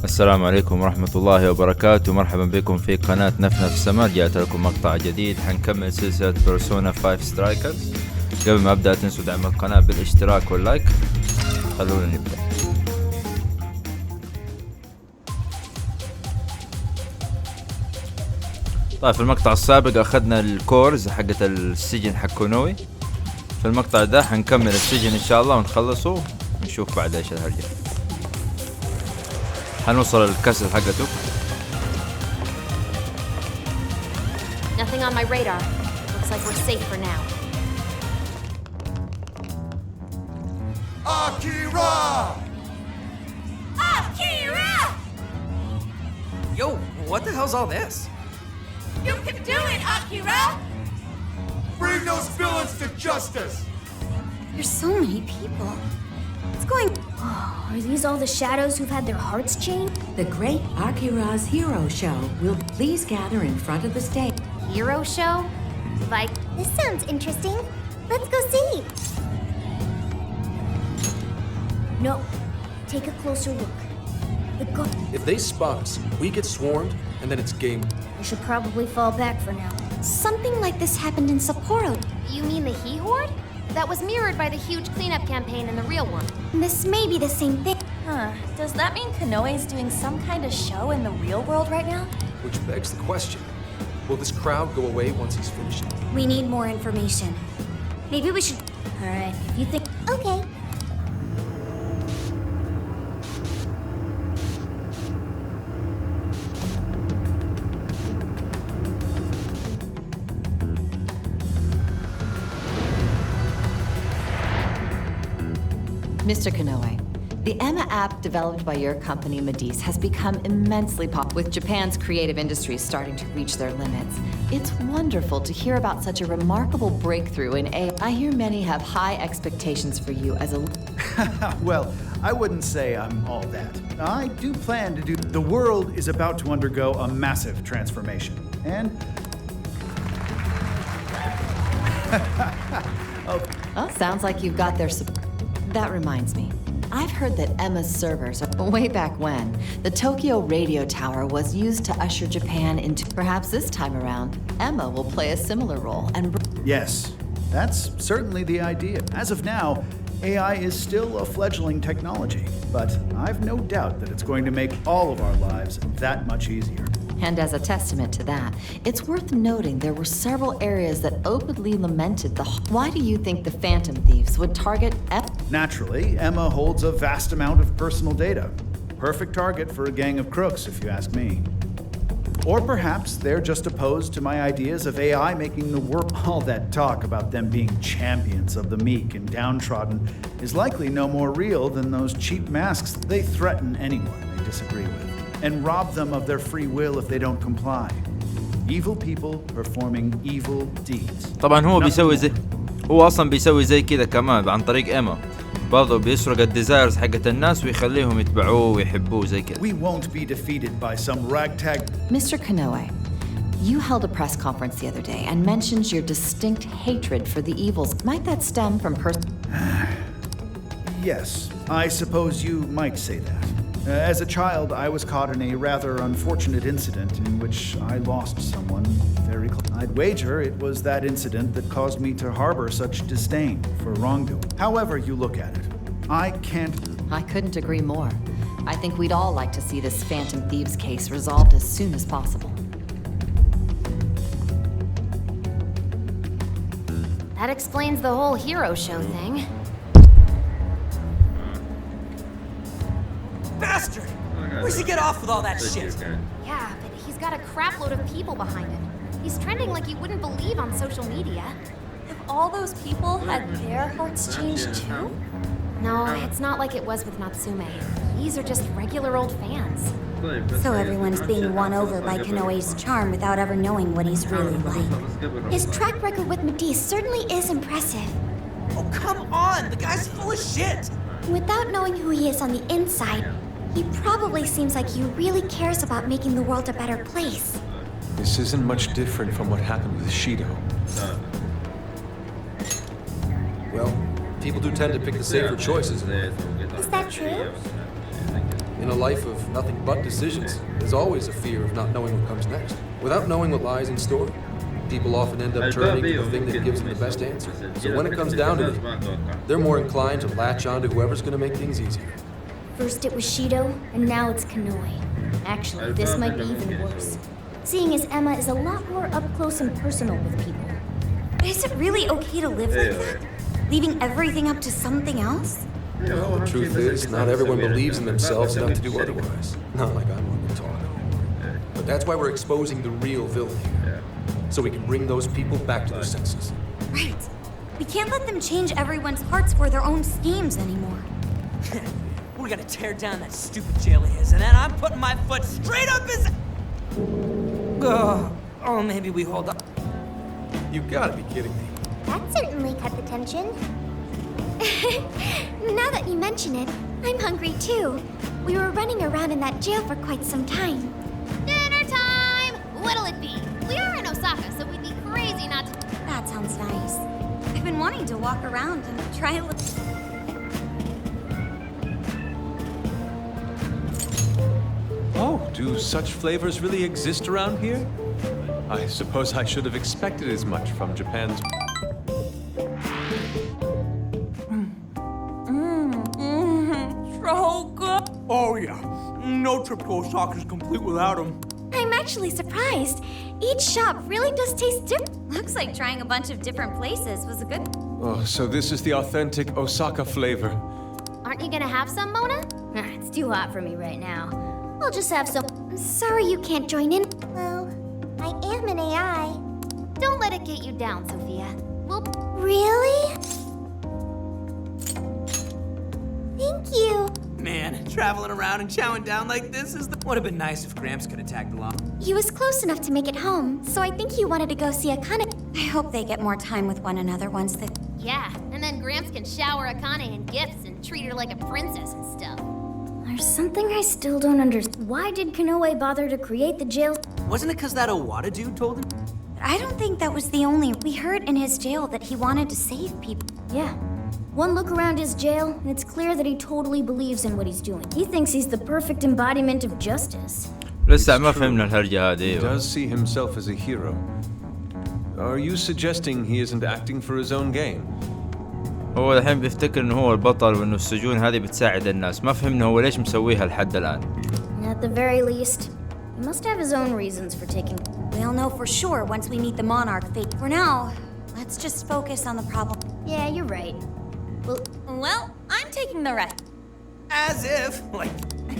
السلام عليكم ورحمة الله وبركاته. مرحبا بكم في قناة نفنف السماء. جاءت لكم مقطع جديد. حنكمل سلسلة بيرسونا 5 سترايكرز. قبل ما أبدأ تنسوا دعم القناة بالاشتراك واللايك. خلونا نبدأ. طيب في المقطع السابق أخذنا الكورز حقة السجن حق كونوي. في المقطع ده حنكمل السجن إن شاء الله ونخلصه ونشوف بعد إيش الهرجة. حنوصل الكسر حقته. Nothing on my radar. Looks like we're safe for now. Akira! Akira! Yo, what the hell's all this? You can do it, Akira! Bring those villains to justice! There's so many people. What's going on? Oh, are these all the shadows who've had their hearts changed? The Great Akira's Hero Show will please gather in front of the stage. Hero show? Like, This sounds interesting. Let's go see. No. Take a closer look. The If they spot us, we get swarmed, and then it's game. I should probably fall back for now. something like this happened in Sapporo. You mean the He Horde? That was mirrored by the huge cleanup campaign in the real world. This may be the same thing. Huh. Does that mean Konoe's doing some kind of show in the real world right now? Which begs the question, will this crowd go away once he's finished? We need more information. Maybe we should... Alright, if you think... Okay. Mr. Konoe, the Emma app developed by your company, Medice, has become immensely popular. With Japan's creative industries starting to reach their limits, it's wonderful to hear about such a remarkable breakthrough in AI. I hear many have high expectations for you as a... Well, I wouldn't say I'm all that. I do plan to do... The world is about to undergo a massive transformation. And... Oh, sounds like you've got their support. That reminds me. I've heard that Emma's servers are... Way back when, the Tokyo radio tower was used to usher Japan into... Perhaps this time around, Emma will play a similar role and... Yes, that's certainly the idea. As of now, AI is still a fledgling technology, but I've no doubt that it's going to make all of our lives that much easier. And as a testament to that, it's worth noting there were several areas that openly lamented the... Why do you think the Phantom Thieves would target Naturally, Emma holds a vast amount of personal data. Perfect target for a gang of crooks, if you ask me. Or perhaps they're just opposed to my ideas of AI making the world. All that talk about them being champions of the meek and downtrodden is likely no more real than those cheap masks. They threaten anyone they disagree with and rob them of their free will if they don't comply. Evil people performing evil deeds. طبعا هو بيسوي زي هو أصلا بيسوي زي كذا كمان عن طريق إيما. برضه بيسرق الديزايرز حقت الناس ويخليهم يتبعوه ويحبوه زي كذا. We won't be defeated by some ragtag. Mr. Konoe, you held a press conference the other day and mentioned your distinct hatred for the evils. Might that stem from Yes, I suppose you might say that. As a child, I was caught in a rather unfortunate incident in which I lost someone very close. I'd wager it was that incident that caused me to harbor such disdain for wrongdoing. However you look at it, I can't... I couldn't agree more. I think we'd all like to see this Phantom Thieves case resolved as soon as possible. That explains the whole hero show thing. Bastard! Where's he get off with all that shit? Yeah, but he's got a crap load of people behind him. He's trending like you wouldn't believe on social media. Have all those people had their hearts changed too? No, it's not like it was with Natsume. These are just regular old fans. So everyone's being won over by Konoe's charm without ever knowing what he's really like. His track record with Medice certainly is impressive. Oh, come on! The guy's full of shit! Without knowing who he is on the inside, he probably seems like he really cares about making the world a better place. This isn't much different from what happened with Shido. Well, people do tend to pick the safer choices. Is that true? In a life of nothing but decisions, there's always a fear of not knowing what comes next. Without knowing what lies in store, people often end up turning to the thing that gives them the best answer. So when it comes down to it, they're more inclined to latch on to whoever's going to make things easier. First it was Shido, and now it's Kanoe. Actually, this might be even worse. Seeing as Emma is a lot more up close and personal with people. But is it really okay to live like that? Leaving everything up to something else? Well, the truth is, not everyone believes in themselves enough to do otherwise. Not like I'm one to talk. But that's why we're exposing the real villain here. So we can bring those people back to their senses. Right. We can't let them change everyone's hearts for their own schemes anymore. We're gonna tear down that stupid jail of his, and then I'm putting my foot straight up his... Oh, maybe we hold up. You gotta be kidding me. That certainly cut the tension. Now that you mention it, I'm hungry too. We were running around in that jail for quite some time. Dinner time! What'll it be? We are in Osaka, so we'd be crazy not to... That sounds nice. I've been wanting to walk around and try a little... Oh, do such flavors really exist around here? I suppose I should have expected as much from Japan's... Oh yeah, no trip to Osaka is complete without him. I'm actually surprised. Each shop really does taste different. Looks like trying a bunch of different places was a good... Oh, so this is the authentic Osaka flavor. Aren't you gonna have some, Mona? It's too hot for me right now. I'll just have some... I'm sorry you can't join in. Well, I am an AI. Don't let it get you down, Sophia. We'll... Really? Thank you. Man, traveling around and chowing down like this is the... Would have been nice if Gramps could have tagged along. He was close enough to make it home, so I think he wanted to go see Akane. I hope they get more time with one another once they... Yeah, and then Gramps can shower Akane in gifts and treat her like a princess and stuff. There's something I still don't understand. Why did Kanoe bother to create the jail? Wasn't it because that Owada dude told him? I don't think that was the only... We heard in his jail that he wanted to save people. Yeah. One look around his jail, and it's clear that he totally believes in what he's doing. He thinks he's the perfect embodiment of justice. لسه ما فهمنا الهرجة هذه. He does see himself as a hero. Are you suggesting he isn't acting for his own gain? هو الحين بيفتكر انه هو البطل وانه السجون هذه بتساعد الناس. ما فهمنا هو ليش مسويها لحد الآن. At the very least, he must have his own reasons for taking... We'll know for sure once we meet the Monarch fate. For now, let's just focus on the problem. Yeah, you're right. Well, I'm taking the rest. As if, like...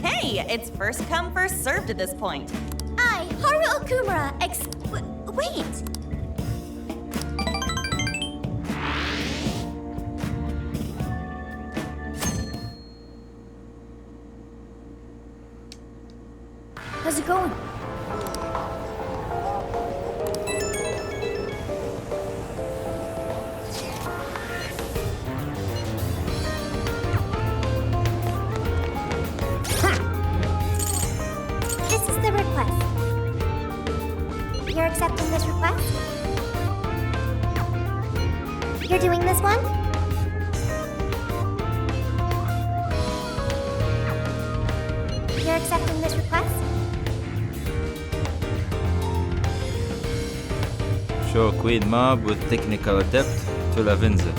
Hey, it's first come, first served at this point. I, Haru Okumura, wait! How's it going? This is the request. You're accepting this request? You're doing this one? You're accepting this request? Show Queen Mob with technical adept to Lavenza.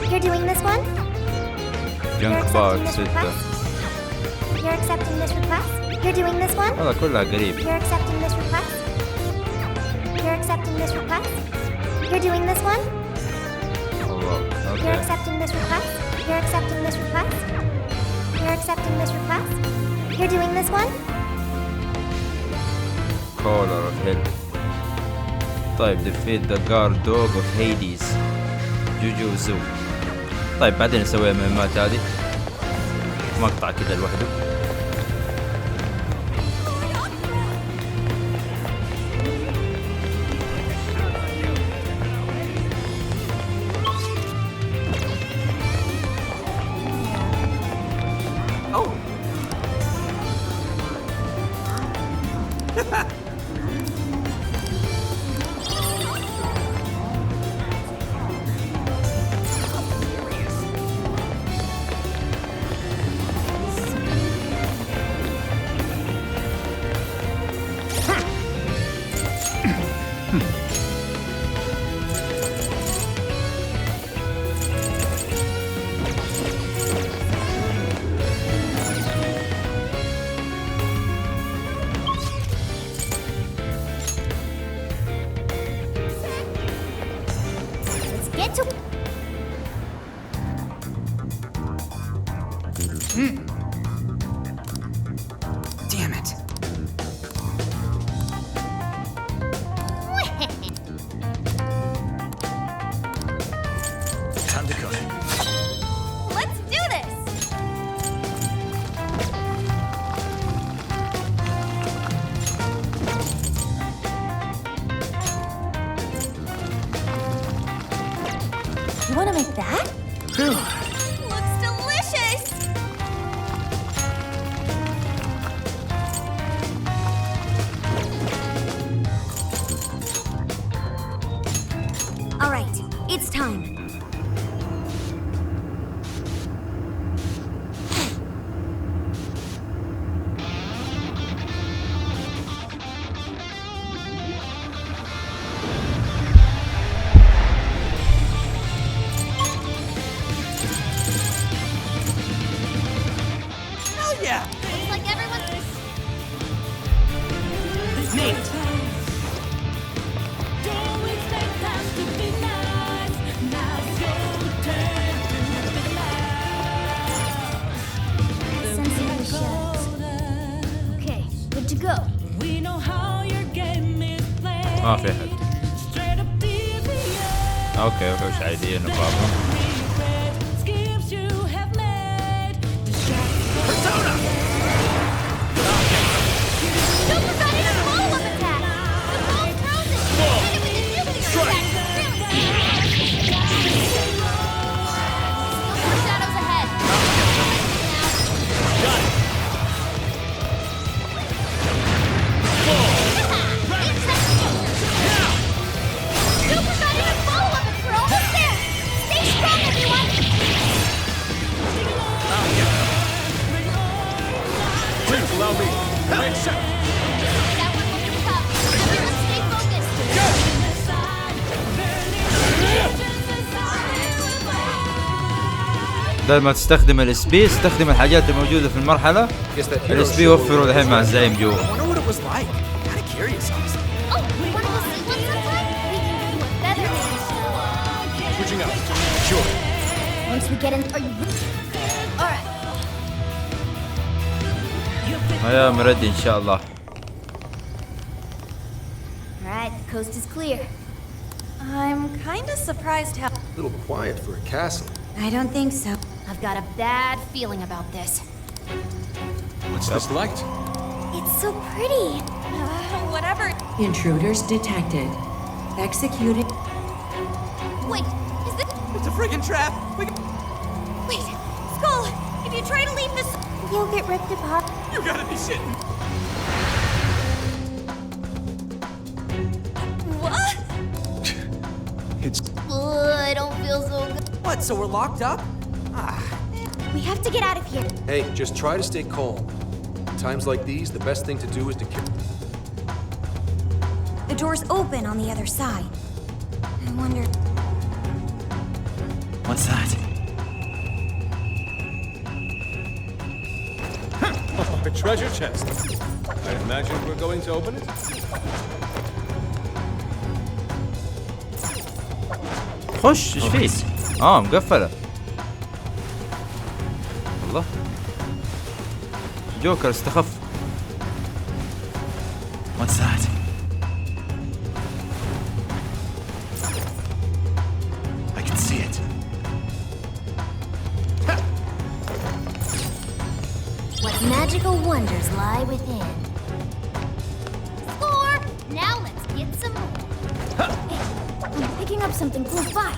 You're doing this one? Junk Bar 6. You're accepting this request? You're doing this one? هذا كلها قريب. You're accepting this request? You're accepting this request? You're doing this one? الله. You're Okay. accepting this request? You're accepting this request? You're accepting this request? You're doing this one? Color of Hell. طيب defeat the guard dog of Hades. جوجو زو. طيب بعدين نسوي المهمات هذه. مقطع كذا لوحده. like everyone's. Sensing the shadows. Okay, good to go. ما في حد. اوكي وحوش عاديين نقابهم. بدل ما تستخدم الاس بي استخدم الحاجات الموجوده في المرحله. الاس بي يوفروا الحين مع الزعيم جوا. Once we get in, are you? All right. هيا مردي ان شاء الله. All right, the coast is clear. I'm kind of surprised how. A little quiet for a castle. I don't think so. I've got a bad feeling about this. What's this light? It's so pretty. Whatever. Intruders detected. Executed. Wait, is this? It's a friggin' trap. Wait, Skull, if you try to leave this. You'll get ripped apart. You gotta be shitting. What? It's I don't feel so good. What, so we're locked up? We have to get out of here. Hey, just try to stay calm. Times like these, the best thing to do is to kill. The door's open on the other side. I wonder. What's that? A treasure chest. I imagine we're going to open it. خش ايش فيه؟ مقفله. الله جوكر استخف. What's that? I can see it. What magical wonders lie within. Score! Now let's get some more. Hey, I'm picking up something close by.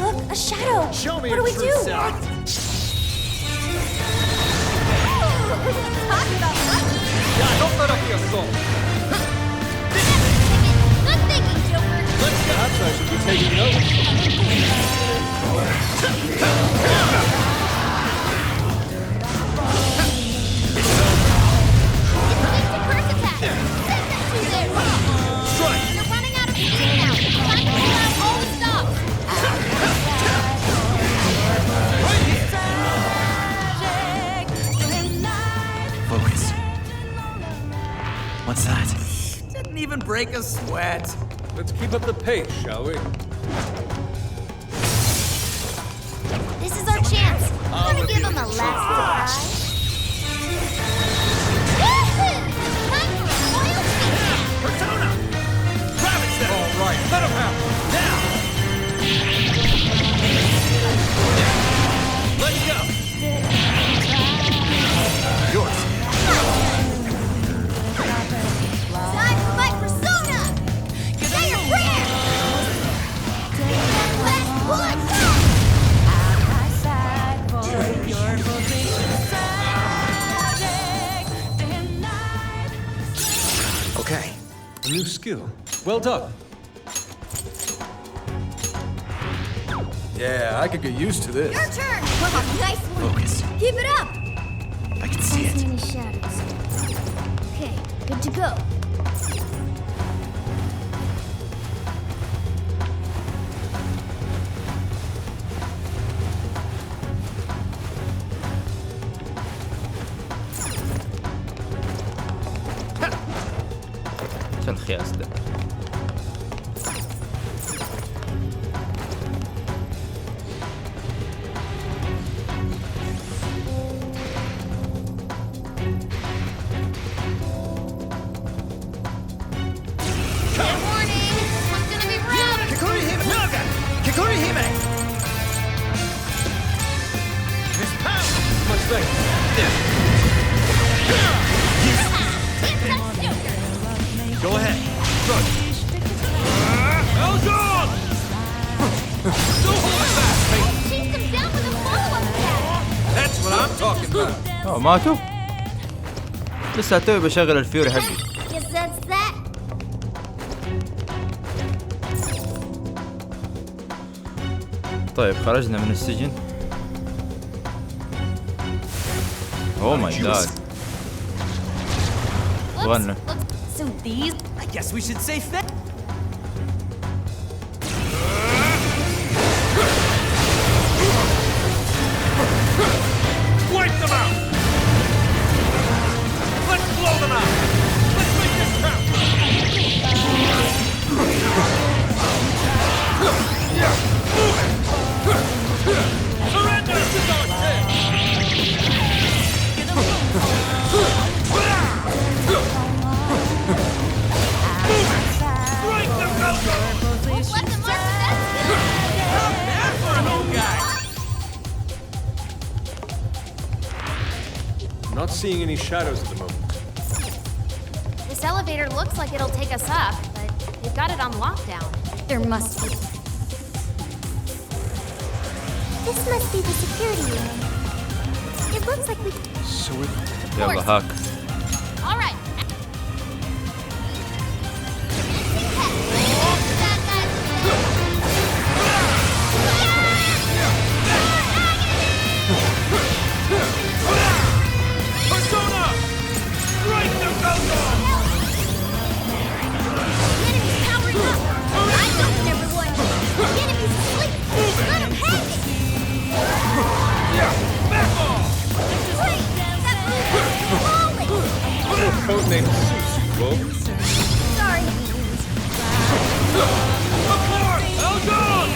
Look, a shadow. Show me what your do we true do? self. Talk about lucky. Don't let up the assault. Good thinking, Joker. Perhaps I should be taking notes. First attack. Send that to there. Strike. You're running out of steam now. Time to pull out all the stops. Focus. What's that? Didn't even break a sweat. Let's keep up the pace, shall we? This is our chance. Wanna give him a last try? Time for a royal feast. Persona! Ravage them! All right, let him have it. Now! Let's go! Yours. Time for my persona! Say your prayers! Last one! Okay. A new skill. Well done. Yeah, I could get used to this. Your turn! Nice one! Focus. Keep it up! I can see شو الخياس ده؟ Go ahead. Run. Eljon! Don't hold it back. Chase them down with a follow-up attack. That's what I'm talking about. ماتوا؟ لسه توي بشغل الفيوري حقي. Guess that's that. طيب خرجنا من السجن. اوه ماي جاد. غنى. So these. I guess we should say thank. Wipe them out! Let's blow them out! Let's make this count! Move it! Surrender! This is our chance! Strike them, Eljon! Left them mark, that's good. Not bad for an old guy. Not seeing any shadows at the moment. This elevator looks like it'll take us up, but we've got it on lockdown. There must be. This must be the security room. It looks like we. So it... يلا هاك. All right. Persona! Strike them, Eljon! The enemy's powering up. I got it, everyone. The enemy's asleep. Let him have it. Back off! Wait, that move's falling. Codename Susu, Sorry. Apart! Eljon!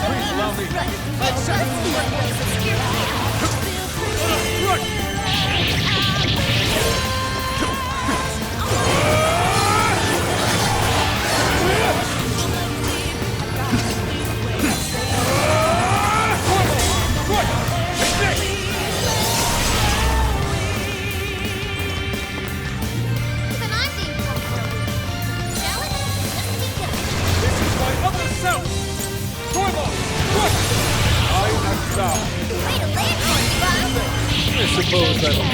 Please allow me. Let's see what makes us here. Right! Even I'm being pumped for a week. Challenge? Let's be done. This is my other self! Torvald! Rush! I am thou. Way to land on it, Bob. I suppose that'll...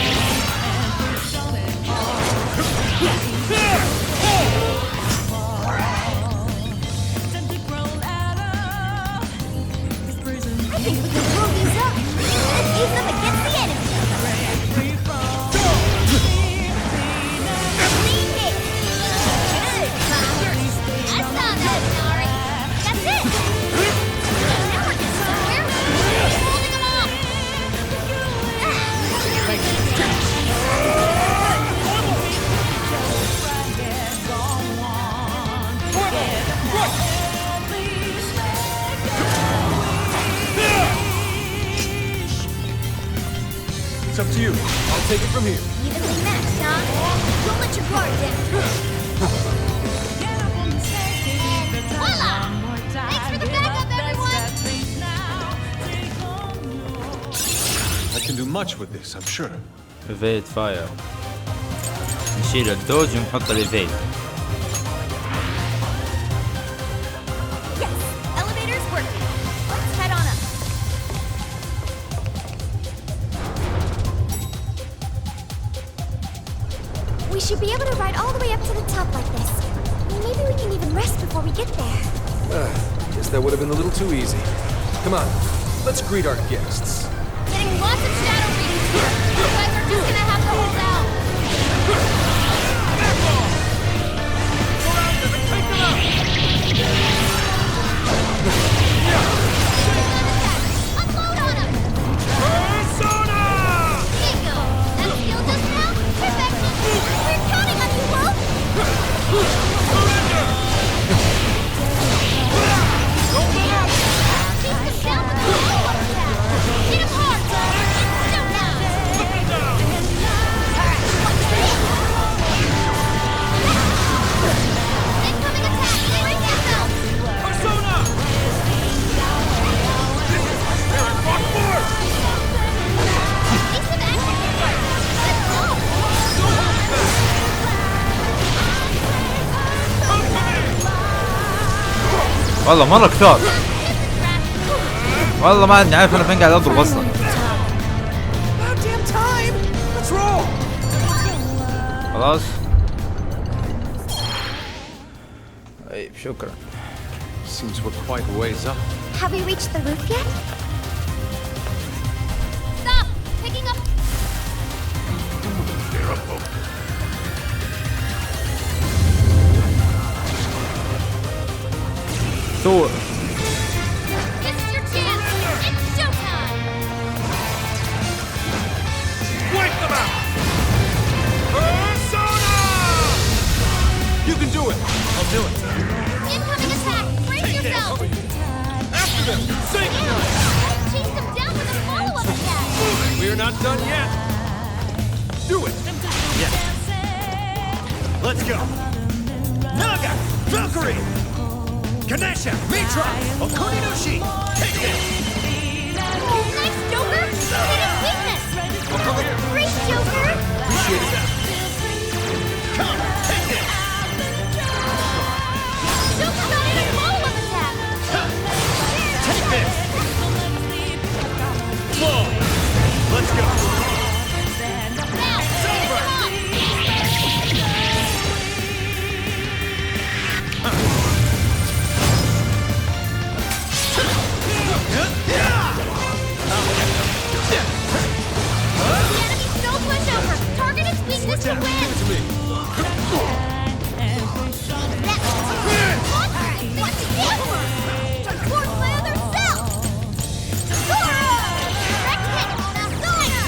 I think we can blow these up. Let's use them against the enemy. Lean it. Good, Bob. That sounds good, Nari. That's it. Now we're getting somewhere. Keep holding them off. It's up to you. I'll take it from here. Evenly matched, huh? Don't let your guard down. And voila! Thanks for the backup, everyone! I can do much with this, I'm sure. ايفيد فاير. نشيل الدوج ونحط الايفيد. Yes, elevator's working. Let's head on up. We should be able to ride all the way up to the top like this. Maybe we can even rest before we get there. Guess that would have been a little too easy. Come on, let's greet our guests. Getting lots of shadow readings here. You guys are just gonna have to hold out. Back off! Surround them and take them out! Unload on them! Persona! Bingo! That skill just now? Perfection! We're counting on you, Will! والله مرة كثار. والله ما عندي عارف انا فين قاعد اضرب اصلا. خلاص. طيب شكرا. Seems we're quite a ways up. Have we reached the roof yet? Stop! Picking up. Thor. This is your chance. It's showtime. Wipe them out! Persona! You can do it. I'll do it. Incoming attack. Brace yourself. After them. Sink! Chase them down with a follow-up attack. We are not done yet. Do it. Yeah. Let's go. Naga, Valkyrie, Ganesha, Mitra, Okuninushi. Take this. Nice, Joker. Hit his weakness. Great, Joker. Appreciate it. Come, take this. Joker got in a follow-up attack. Take this. Whoa. Let's go. Now, finish him off. The enemy's no pushover. Target its weakness to win. What's this? Towards my other self. Direct hit. Now Sona.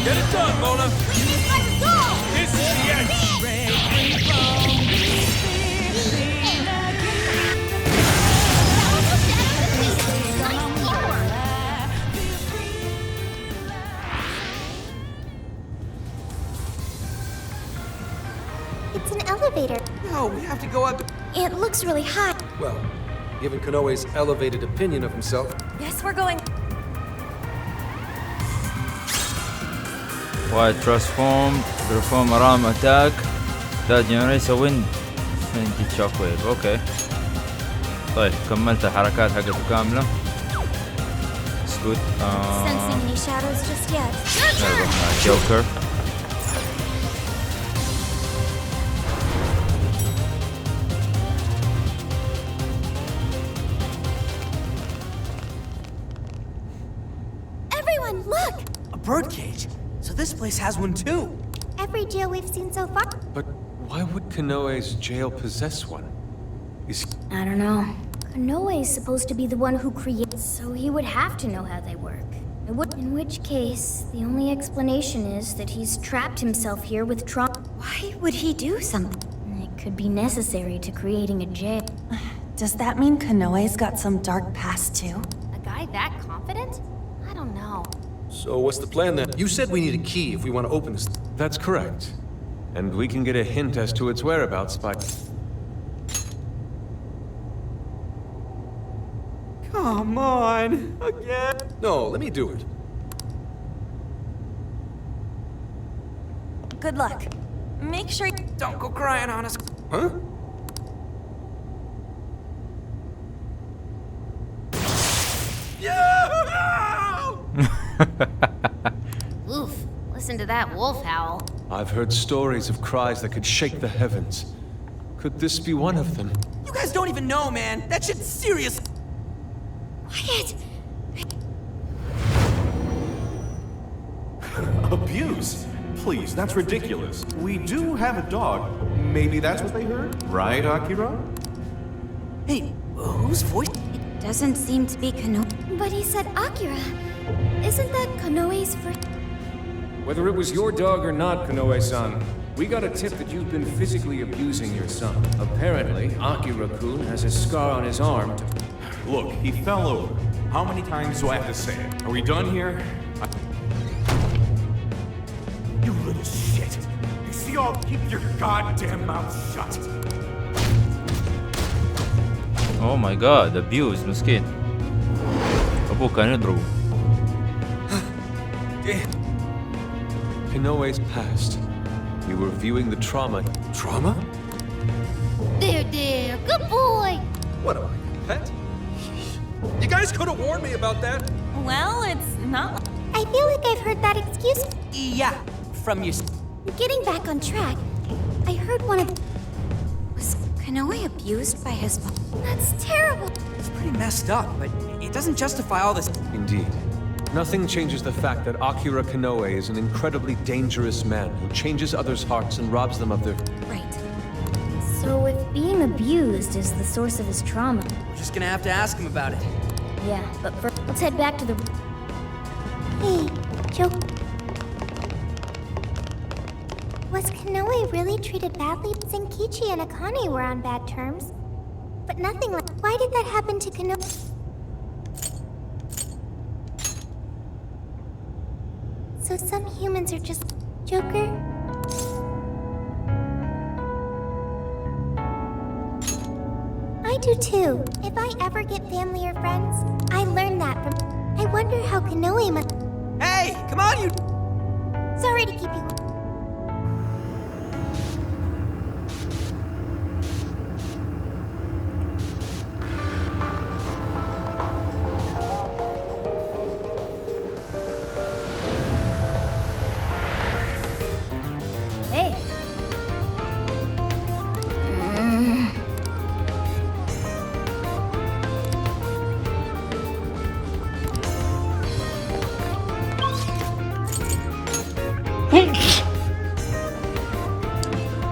Get it done, Mona. Weakness by resolve. This is the end. It's an elevator. No, we have to go up. It looks really high. Well, given Konoe's elevated opinion of himself, Yes, we're going. White transformed. Perform a ram attack. That generates a wind. Thank shockwave. اوكي. طيب كملت الحركات حقته كاملة. It's good. Sensing any shadows just yet. نروح مع جوكر. Everyone, look! A birdcage. So this place has one too. Every jail we've seen so far. But why would Konoe's jail possess one? Is I don't know. Konoe is supposed to be the one who creates, so he would have to know how they work. In which case, the only explanation is that he's trapped himself here with trauma. Why would he do something? It could be necessary to creating a jail. Does that mean Konoe's got some dark past too? A guy that confident? I don't know. so what's the plan then? You said we need a key if we want to open this. That's correct. And we can get a hint as to its whereabouts by... Come on. Again? No, let me do it. Good luck. Make sure you Don't go crying on us. Huh? Oof. Listen to that wolf howl. I've heard stories of cries that could shake the heavens. Could this be one of them? You guys don't even know, man. That shit's serious. Quiet! Abuse? Please, that's ridiculous. We do have a dog. Maybe that's what they heard? Right, Akira? Hey, whose voice? It doesn't seem to be Konoe. But he said Akira. Isn't that Konoe's first? Whether it was your dog or not, Konoe-san, we got a tip that you've been physically abusing your son. Apparently, Akira-kun has a scar on his arm. Look, he fell over. How many times do I have to say it? Are we done here? You little shit. You see, I'll keep your goddamn mouth shut. Oh my god, abuse مسكين. أبوه كان يضربه. Konoe's past. We were viewing the trauma. Trauma? There, good boy. What am I, pet? You guys could have warned me about that. Well, it's not. I feel like I've heard that excuse. Yeah, from you. Getting back on track, I heard one of. Was Kanoe abused by his mom? That's terrible. It's pretty messed up, but it doesn't justify all this. Indeed. Nothing changes the fact that Akira Kanoe is an incredibly dangerous man who changes others' hearts and robs them of their... Right. So if being abused is the source of his trauma... We're just gonna have to ask him about it. Yeah, but first, let's head back to the... Hey, Joe. Was Kanoe really treated badly? Zenkichi and Akane were on bad terms. But nothing like... Why did that happen to Kanoe? So some humans are just... Joker? I do too. If I ever get family or friends, I learned that from... I wonder how Kanoe must... Hey, come on, you... Sorry to keep you... Hey!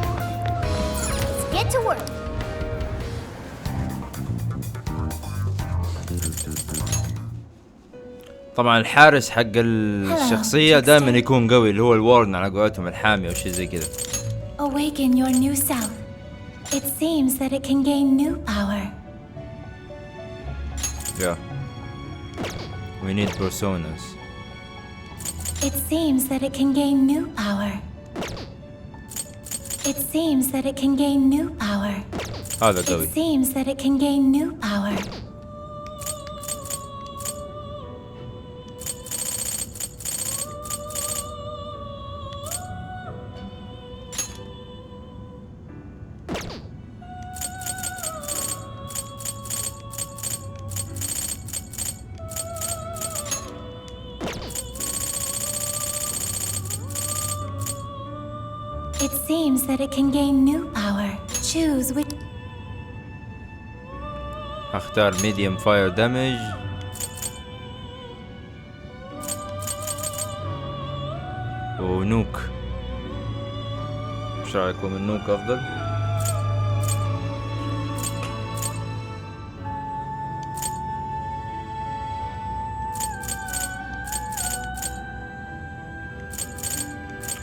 Let's get to work. طبعا الحارس حق الشخصية دائما يكون قوي، اللي هو الوارن على قولتهم، الحامي او شيء زي كذا. Awaken your new self. It seems that it can gain new power. Yeah. We need personas. It seems that it can gain new power. It seems that it can gain new power. هذا قوي. It seems that it can gain new power. It seems that it can gain new power. Choose which... اختار medium fire damage. ونوك. ايش رايكم النوك افضل؟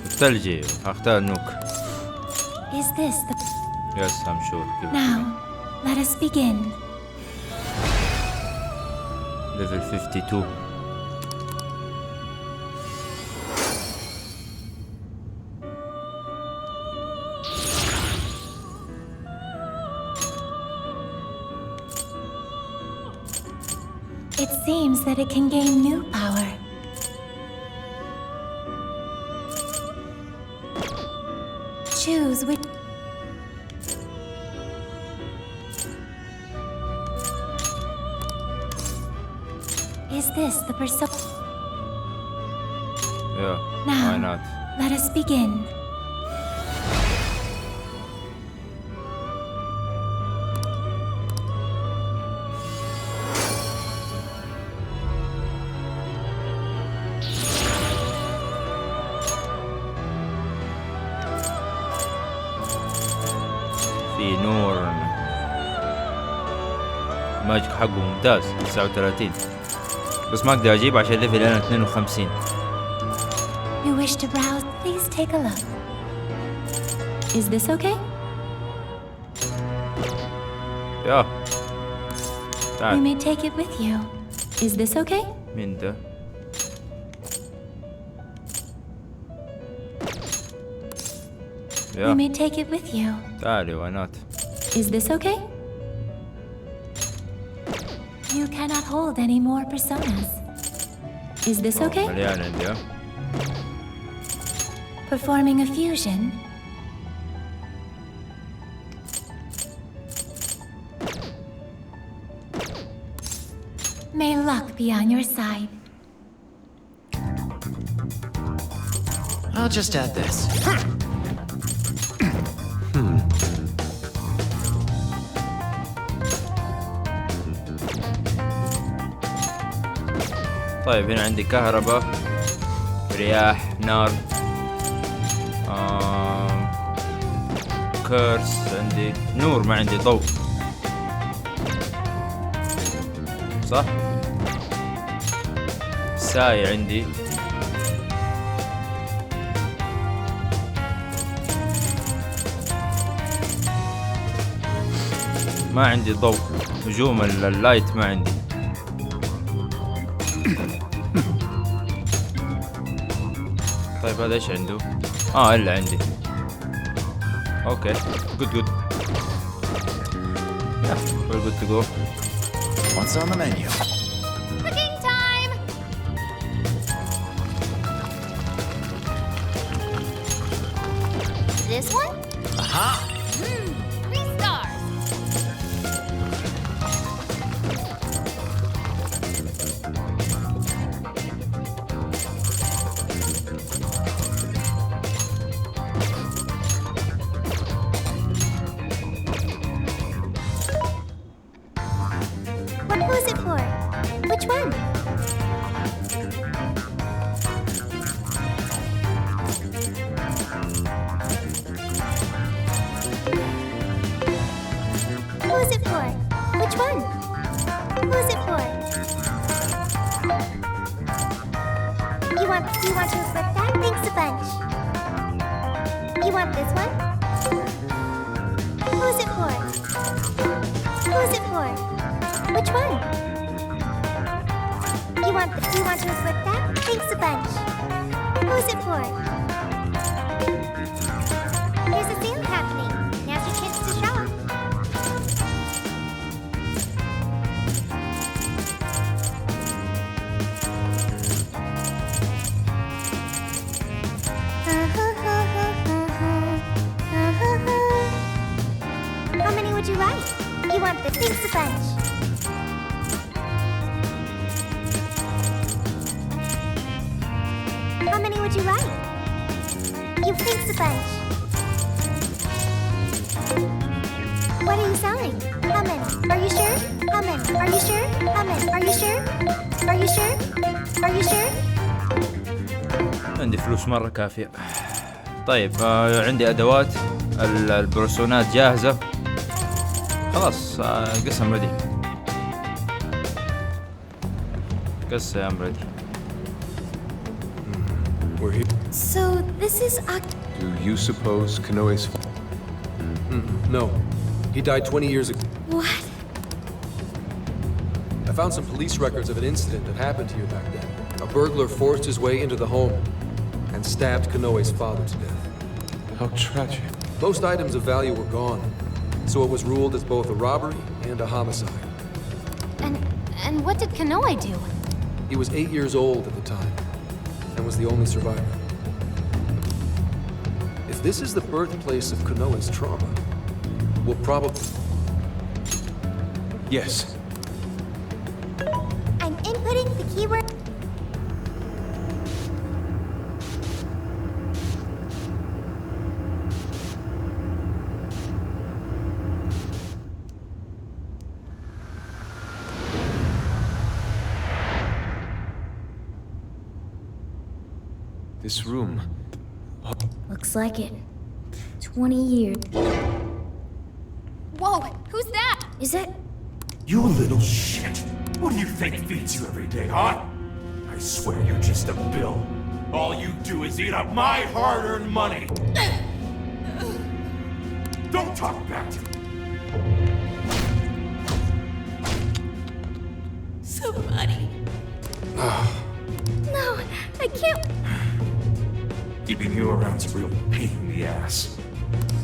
ثلجي اختار نوك. Is this the... Yes, I'm sure. Now, let us begin. Level 52. It seems that it can gain new power. Choose which... Is this the person? Yeah, Now, why not? let us begin. في نور الماجيك حقه ممتاز 39 بس ما اقدر اجيب عشان ليفل انا 52. You wish to browse? Please take a look. Is this okay? يا You تعال. may take it with you. Is this okay? مين ده؟ You يا may take it with you. تعالي why not. Is this okay? You cannot hold any more personas. Is this okay? مليان عندي ها. Performing a fusion. be on your side. I'll just add this. طيب هنا عندي كهرباء، رياح، نار، كيرس، عندي نور ما عندي ضوء، صح؟ ساي عندي، ما عندي ضوء، نجوم اللايت ما عندي. طيب هذا ايش عنده؟ الا عندي. اوكي good. Yeah, we're good to go. What's on the menu? Cooking time! This one? Aha! 3 stars. What was it for? Which one? Who's it for? Which one? Who's it for? You want to flip that? Thanks a bunch. You want this one? Who's it for? Who's it for? Which one? You want to flip that? Thanks a bunch. Who's it for? There's a sale happening. Now's your chance to shop. How many would you like? You want the thanks a bunch. How many would you like? You thanks a bunch. What are you selling? How many? Are you sure? How many? Are you sure? How many? Are you sure? Are you sure? Are you sure? عندي فلوس مرة كافية. طيب عندي أدوات البرسونات جاهزة. خلاص قسم ردي. قسم ردي. We're here. So this is Do you suppose Kanoe's... No. He died 20 years ago. What? I found some police records of an incident that happened here back then. A burglar forced his way into the home and stabbed Kanoe's father to death. How tragic. Most items of value were gone, so it was ruled as both a robbery and a homicide. And what did Kanoe do? He was 8 years old at the time and was the only survivor. If this is the birthplace of Kanoe's trauma, we'll probably... Yes. I'm inputting the keyword. This room. Looks like it. 20 years. Whoa, who's that? Is that... You little shit. What do you think feeds you every day, huh? I swear you're just a bill. All you do is eat up my hard-earned money. Don't talk back to me. Somebody. No, I can't... Keeping you around's a real pain in the ass.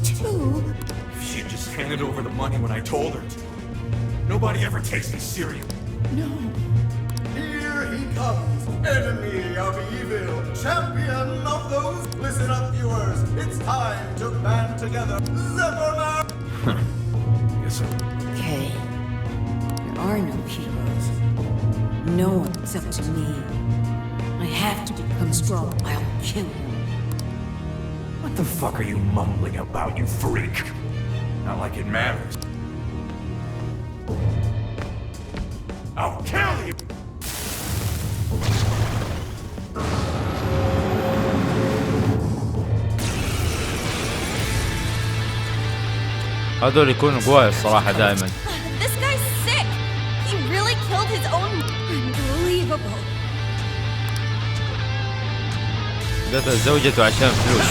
Two. If she'd just handed over the money when I told her to. Nobody ever takes me serious. No. Here he comes, enemy of evil, champion of those. Listen up, viewers. It's time to band together. Zephyr! Yes, sir. Okay. There are no heroes. No one's up to me. I have to become strong. I'll kill him. What the fuck are you mumbling about, you freak? Not like it matters. I'll kill you! هذول يكونوا قواي الصراحة دائما. This guy's sick. He really killed his own. Unbelievable. قتل زوجته عشان فلوس.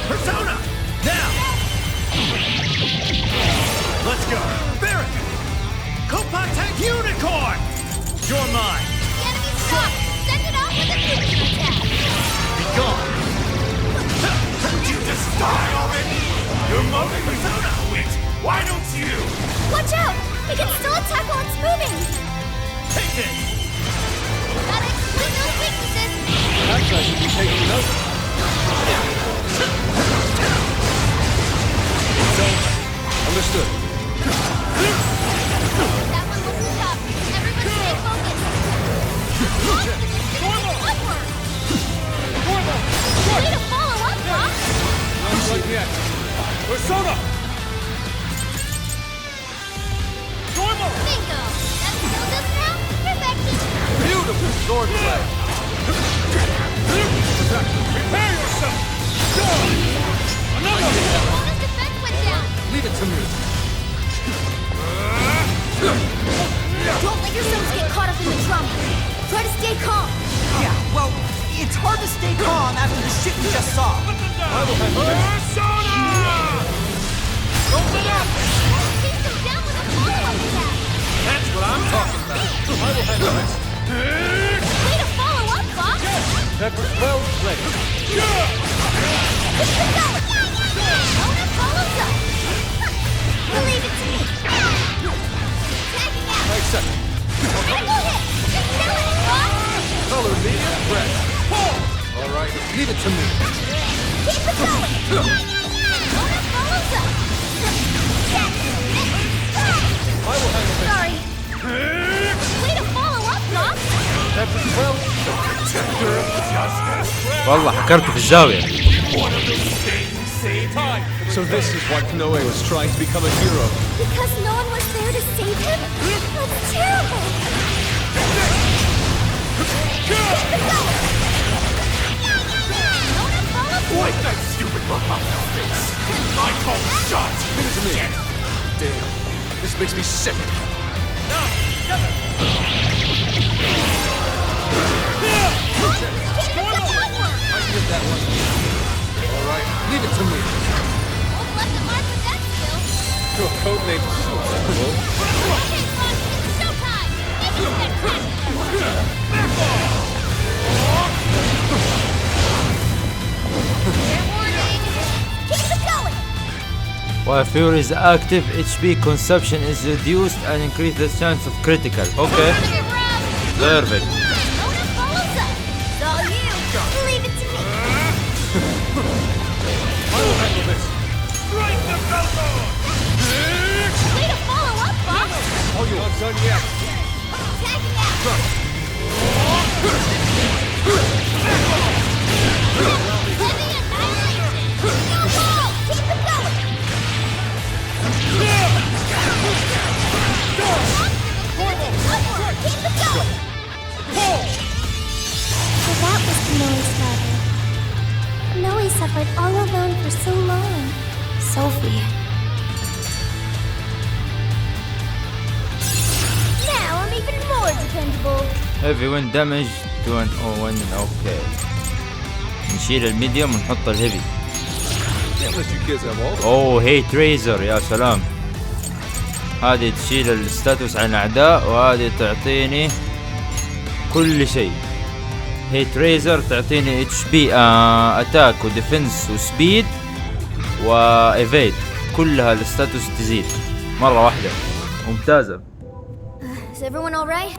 Persona! Now! Let's go! Barrett! Coupon Tank Unicorn! You're mine! The enemy's stuck. Send it off with a fusion attack. Be gone! Would you just die already? You're moving Persona! Wait, why don't you? Watch out! We can still attack while it's moving. Take it! Gotta exploit those weaknesses. Actually, I should be taking notes. So, understood. That one wasn't tough. Everyone stay focused. Upward. Way to follow up, Bob. Not quite yet. Persona! Bingo. That still does now. Perfection. Beautiful swordplay. Prepare yourself! Go! Another! Bonus defense went down. Leave it to me. Don't let yourselves get caught up in the drum. Try to stay calm. Yeah, well, it's hard to stay calm after the shit we just saw. Persona! Open up! Chase them down with a follow-up attack. That's what I'm talking about. I will handle this. Way to follow up, Bob. Pepper well played. Keep it going. Bonus follows up. We'll leave it to me. Tagging out. I accept. Critical hit. Just kill it, Bob. Color me impressed. All right, leave it to me. Keep it going. Bonus follows up. I will handle this. Sorry. Way to follow up, Bob. Pepper well. والله حكرته في الزاوية. So this is why Konoe was trying to become a hero. Because no one was there to save him? That's terrible. Wipe that stupid look off your face! My call shot! Give it to me. Damn, this makes me sick. I did that one. All right, leave it to me. Both left a mark with that skill. Your code name is so memorable. Okay, son, it's showtime. Make it spectacular. Fair warning. Keep it going. While Fury is active, HP consumption is reduced and increase the chance of critical. Okay. Perfect. Bonus follows up. It's all you. Leave it to me. I will handle this. Strike the belt on! Way to follow up, Bob. Oh, you're not done yet. Tagging out. Heavy annihilation. No ball. Keep it going. Upward. Keep it going. So that was Konoe's father. Konoe suffered all alone for so long. Sophie. Now I'm even more dependable. heavy wind damage to an O1. اوكي. نشيل الميديوم ونحط الهيفي. Can't let you kids have all. اوه هي تريزر يا سلام. هذه تشيل الستاتوس عن الاعداء وهذه تعطيني كل شيء. هي تريزر تعطيني اتش بي اتاك وديفنس وسبيد وايفيد، كلها الستاتوس تزيد مرة واحدة. ممتازة. Is everyone all right?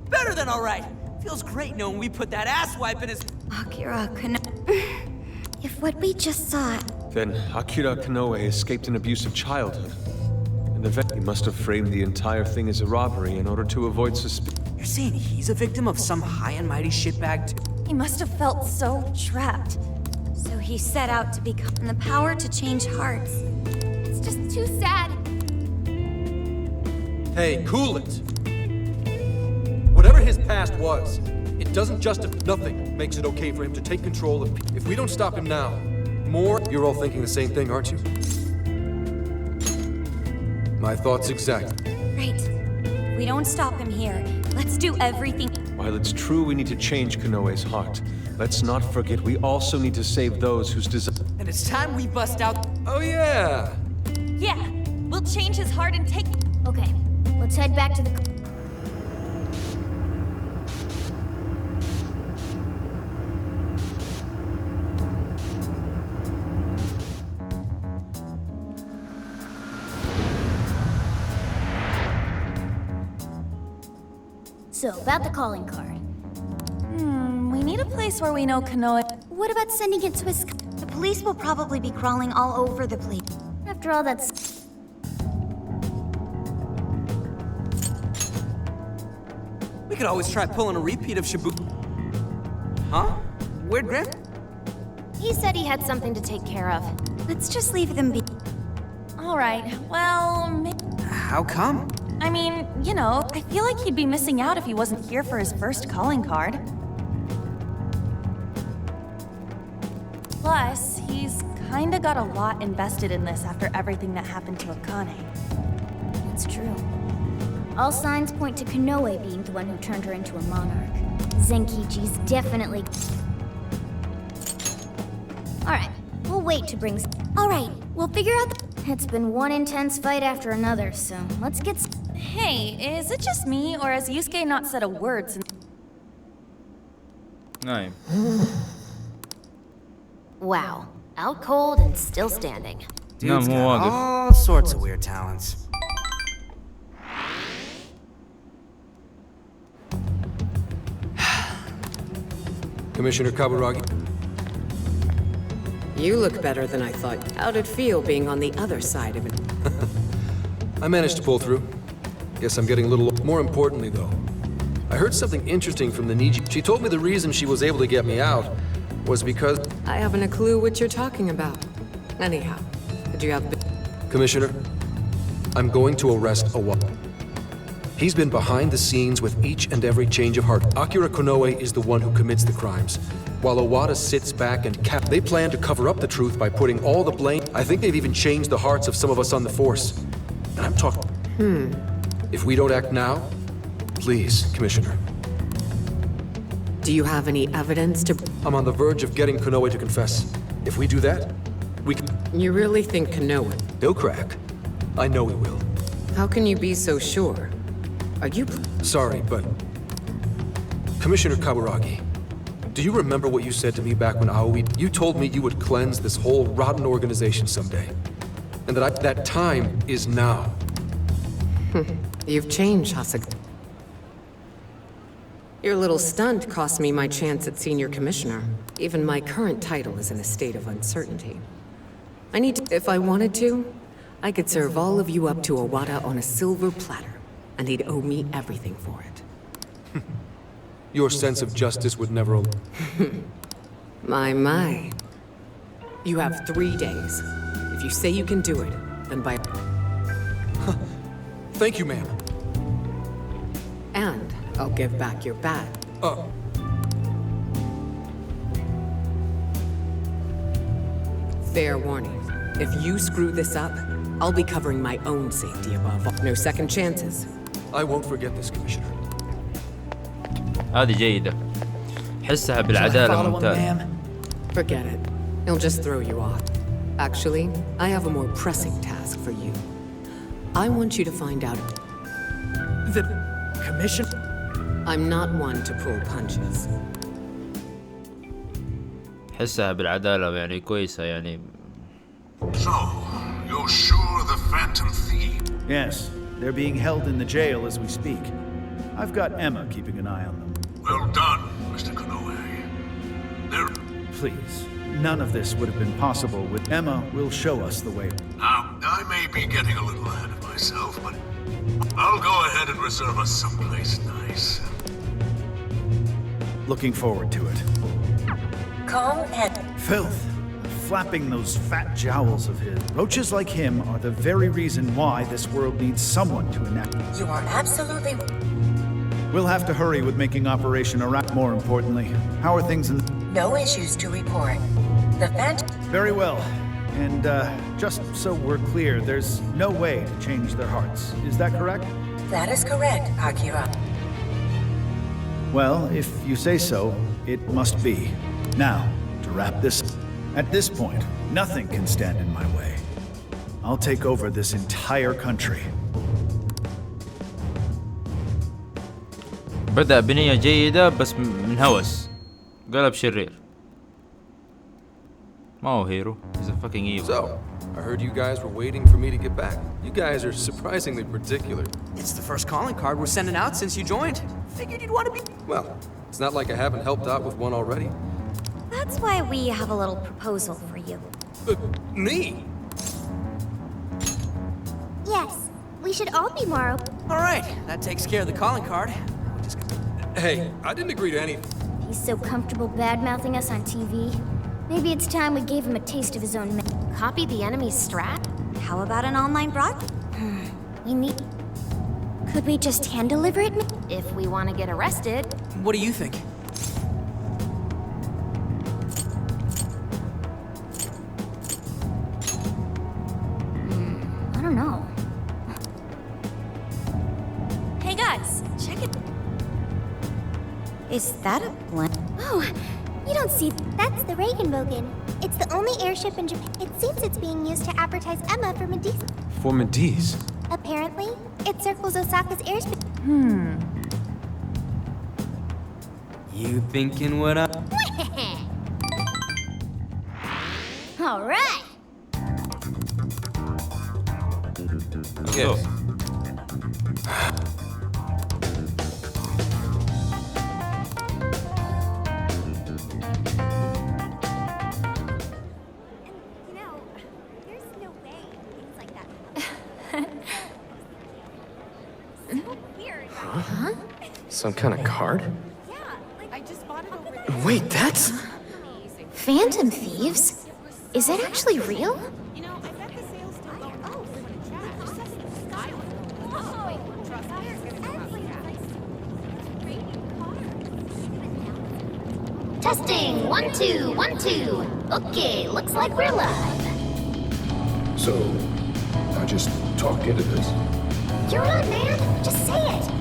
Better than all right. Feels great knowing we put that ass wipe in his... Akira Kanoe. If what we just saw... Then Akira Kanoe escaped an abusive childhood. And he must have framed the entire thing as a robbery in order to avoid suspicion. You're saying he's a victim of some high and mighty shitbag too? He must have felt so trapped. So he set out to become the power to change hearts. It's just too sad. Hey, cool it! Whatever his past was, it doesn't justify nothing makes it okay for him to take control of people. If we don't stop him now, more... You're all thinking the same thing, aren't you? My thoughts exactly. Right. We don't stop him here. Let's do everything. While it's true we need to change Kanoe's heart, let's not forget we also need to save those whose desire. And it's time we bust out... Oh yeah! Yeah, we'll change his heart and take... Okay, let's head back to the... So, about the calling card. We need a place where we know Kanoe... What about sending it to his... The police will probably be crawling all over the place. After all, that's... We could always try pulling a repeat of Shibuya. Huh? Where'd Grim? He said he had something to take care of. Let's just leave them be. All right, well, How come? I mean, you know, I feel like he'd be missing out if he wasn't here for his first calling card. Plus, he's kinda got a lot invested in this after everything that happened to Akane. That's true. All signs point to Kanoe being the one who turned her into a monarch. Zenkiji's definitely... Alright, we'll wait to bring... Alright, we'll figure out the... It's been one intense fight after another, so let's get... Hey, is it just me, or has Yusuke not said a word since... نايم. Wow, out cold and still standing. Dude's No, got more all sorts of weird talents. Commissioner Kaburagi. You look better than I thought. How'd it feel being on the other side of it? I managed to pull through. Guess I'm getting a little... More importantly, though, I heard something interesting from the Niji. She told me the reason she was able to get me out was because... I haven't a clue what you're talking about. Anyhow, did you have... Commissioner, I'm going to arrest Awada. He's been behind the scenes with each and every change of heart. Akira Kanoe is the one who commits the crimes, while Awada sits back and They plan to cover up the truth by putting all the blame... I think they've even changed the hearts of some of us on the force. And I'm talking... If we don't act now, please, Commissioner. Do you have any evidence to... I'm on the verge of getting Kanoe to confess. If we do that, we can... You really think Kanoe... He'll crack. I know he will. How can you be so sure? Are you... Sorry, but... Commissioner Kaburagi, do you remember what you said to me back when Aoi... You told me you would cleanse this whole rotten organization someday. And that that time is now. You've changed, Hasek. Your little stunt cost me my chance at senior commissioner. Even my current title is in a state of uncertainty. I need to... If I wanted to, I could serve all of you up to Awada on a silver platter, and he'd owe me everything for it. Your sense of justice would never... My. You have 3 days. If you say you can do it, then by... Thank you, ma'am. And I'll give back your badge. Fair warning. If you screw this up, I'll be covering my own safety above all. No second chances. I won't forget this, Commissioner. هذه جيدة. حسها بالعدالة ممتاز. Forget it. He'll just throw you off. Actually, I have a more pressing task for you. I want you to find out... The commission? I'm not one to pull punches. حسها بالعدالة يعني كويسة يعني. So, you're sure the Phantom Thief? Yes, they're being held in the jail as we speak. I've got Emma keeping an eye on them. Well done, Mr. Kanoe. There... Please, none of this would have been possible with Emma will show us the way. Now, I may be getting a little ahead of myself, but I'll go ahead and reserve us someplace nice. Looking forward to it. Calm and... Filth. Flapping those fat jowls of his. Roaches like him are the very reason why this world needs someone to enact. You are absolutely... We'll have to hurry with making Operation Iraq. More importantly, how are things in... No issues to report. The Phantom... Very well. And, just so we're clear, there's no way to change their hearts. Is that correct? That is correct, Akira. Well, if you say so, it must be. Now, to wrap this... At this point, nothing can stand in my way. I'll take over this entire country. بدأ بنية جيدة بس من هوس قلب شرير. ما هو هيرو. He's a fucking evil. So, I heard you guys were waiting for me to get back. You guys are surprisingly particular. It's the first calling card we're sending out since you joined. Figured you'd want to be... Well, it's not like I haven't helped out with one already. That's why we have a little proposal for you. Me? Yes, we should all be more open. All right, that takes care of the calling card. Hey, I didn't agree to anything. He's so comfortable bad-mouthing us on TV. Maybe it's time we gave him a taste of his own Copy the enemy's strat? How about an online broadcast? We need... Could we just hand-deliver it? If we want to get arrested. What do you think? I don't know. Hey guys, check it. Is that a blank? Oh, you don't see... That's the Regenbogen. It's the only airship in Japan. It seems it's being used to advertise Emma for Medice. For Medice? Apparently, it circles Osaka's airspace. You thinking what I... All right. Yes. Some kind of card? Yeah, like I just bought it over there. Wait, that's... Phantom thieves? Is that actually real? You know, I bet the sales still go Testing, 1, 2, 1, 2. Okay, looks like we're live. So, I just talked into this. You're on, man. Just say it.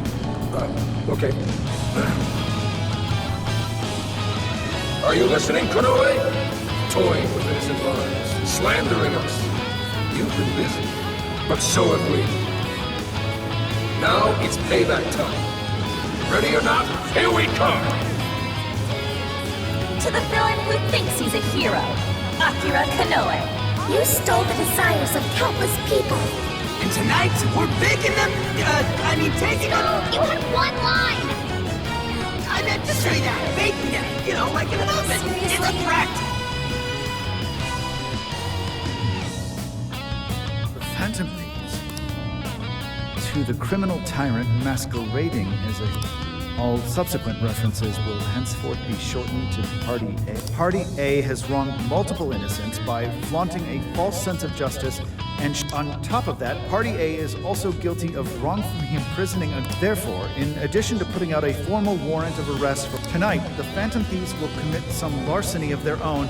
Okay. Are you listening, Kanoe? Toying with innocent lives, slandering us. You've been busy, but so have we. Now it's payback time. Ready or not, here we come! to the villain who thinks he's a hero, Akira Kanoe. You stole the desires of countless people. And tonight, we're baking them, taking them... You had one line! I meant to say that, baking them, you know, like in an oven. It's a threat! The Phantom Thieves. To the criminal tyrant masquerading as a... All subsequent references will henceforth be shortened to Party A. Party A has wronged multiple innocents by flaunting a false sense of justice, and on top of that, Party A is also guilty of wrongfully imprisoning a... Therefore, in addition to putting out a formal warrant of arrest for tonight, the Phantom Thieves will commit some larceny of their own.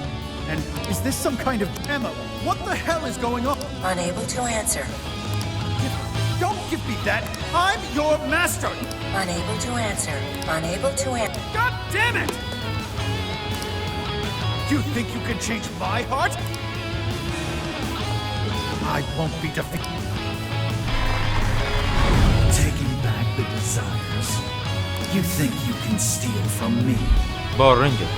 And is this some kind of... Emma, what the hell is going on? Unable to answer. Don't give me that! I'm your master! Unable to answer. Unable to answer. God damn it! You think you can change my heart? I won't be defeated. Taking back the desires. You think you can steal from me? Power Ranger.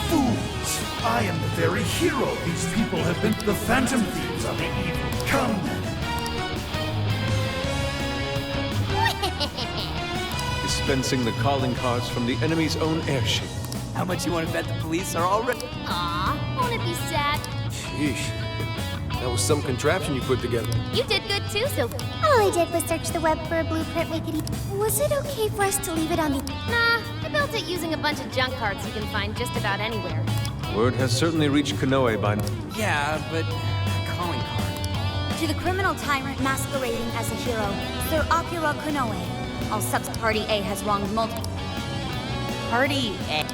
Fools! I am the very hero these people have been. The Phantom Thieves are the evil. Come then. This dispensing the calling cards from the enemy's own airship. How much you want to bet the police are already? Aw, won't it be sad? Sheesh. That was some contraption you put together. You did good too, so... All I did was search the web for a blueprint we could... Was it okay for us to leave it on the... Nah, I built it using a bunch of junk cards you can find just about anywhere. Word has certainly reached Kanoe by now. Yeah, but a calling card. To the criminal tyrant masquerading as a hero, Sir Akira Konoe. All subs Party A has wronged multiple... Party A?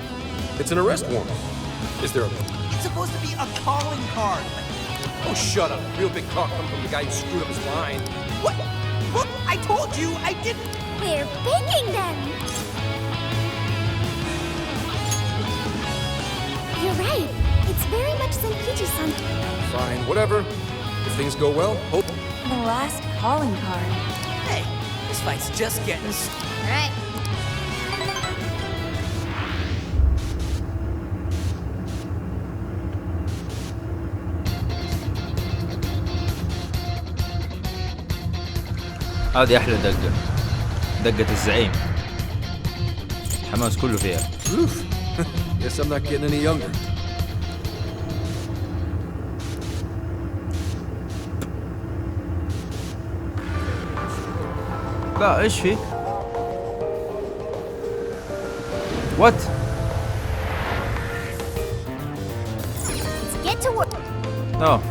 It's an arrest warrant. Is there a... It's supposed to be a calling card. Oh, shut up. Real big talk coming from the guy who screwed up his line. What? Look, I told you, I didn't... We're baking them! You're right. It's very much Senkichi-san. Fine, whatever. If things go well, hope... The last calling card. Hey, this fight's just getting... All right. هذه أحلى دقة، دقة الزعيم. الحماس كله فيها. Oof. Guess I'm not getting any younger. لا إيش في؟ What? Let's get to work. No.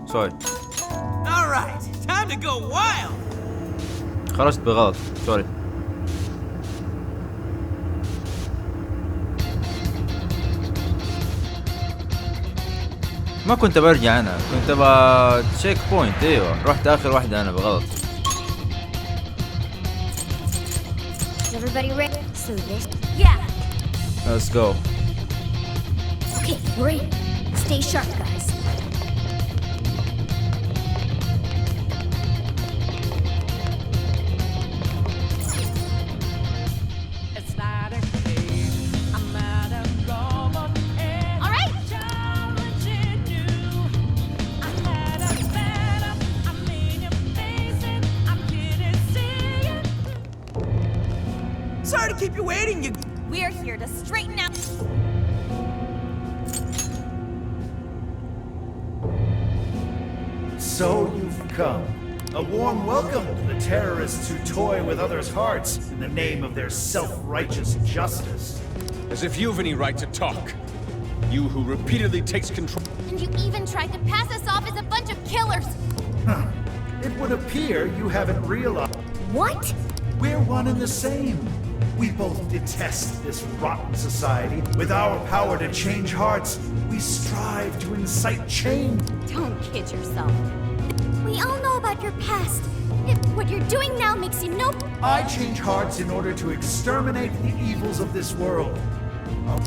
Sorry. All right, time to go wild. خرجت بغلط. سوري. ما كنت برجع أنا، كنت تشيك بوينت. أيوة، رحت آخر واحدة أنا بغلط. Everybody ready? So this... Yeah! Let's go. Okay, we're in. Stay sharp, guys. Sorry to keep you waiting, you... We're here to straighten out... So you've come. A warm welcome to the terrorists who toy with others' hearts in the name of their self-righteous justice. As if you've any right to talk. You who repeatedly takes control... And you even tried to pass us off as a bunch of killers! Huh. It would appear you haven't realized... What? We're one and the same. We both detest this rotten society. With our power to change hearts, we strive to incite change. Don't kid yourself. We all know about your past. If what you're doing now makes you no... I change hearts in order to exterminate the evils of this world.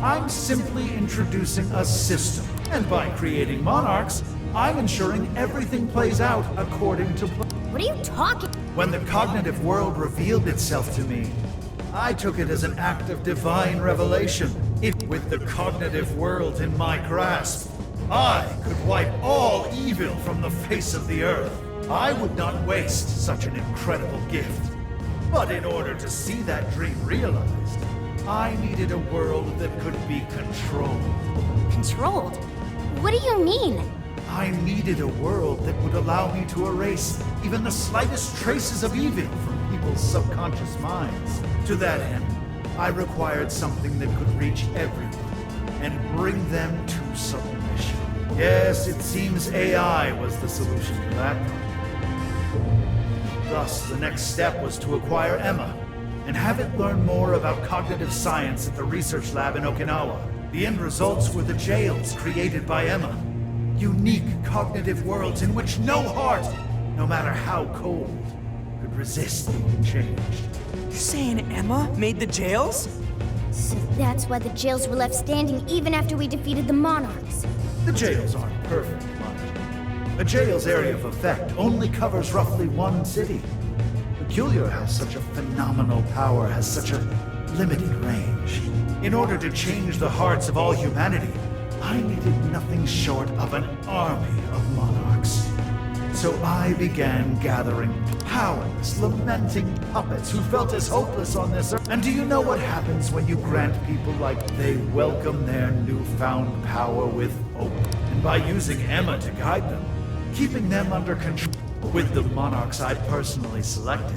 I'm simply introducing a system. And by creating monarchs, I'm ensuring everything plays out according to plan. What are you talking? When the cognitive world revealed itself to me, I took it as an act of divine revelation. With the cognitive world in my grasp, I could wipe all evil from the face of the earth. I would not waste such an incredible gift. But in order to see that dream realized, I needed a world that could be controlled. Controlled? What do you mean? I needed a world that would allow me to erase even the slightest traces of evil from people's subconscious minds. To that end, I required something that could reach everyone and bring them to submission. Yes, it seems AI was the solution to that problem. Thus, the next step was to acquire Emma and have it learn more about cognitive science at the research lab in Okinawa. The end results were the jails created by Emma. Unique cognitive worlds in which no heart, no matter how cold, could resist being changed. You're saying Emma made the jails? So that's why the jails were left standing even after we defeated the monarchs. The jails aren't perfect, mind. A jail's area of effect only covers roughly one city. Peculiar how such a phenomenal power has such a limited range. In order to change the hearts of all humanity, I needed nothing short of an army of monarchs. So I began gathering powerless, lamenting puppets who felt as hopeless on this earth. And do you know what happens when you grant people like they welcome their newfound power with hope? And by using Emma to guide them, keeping them under control with the monarchs I personally selected,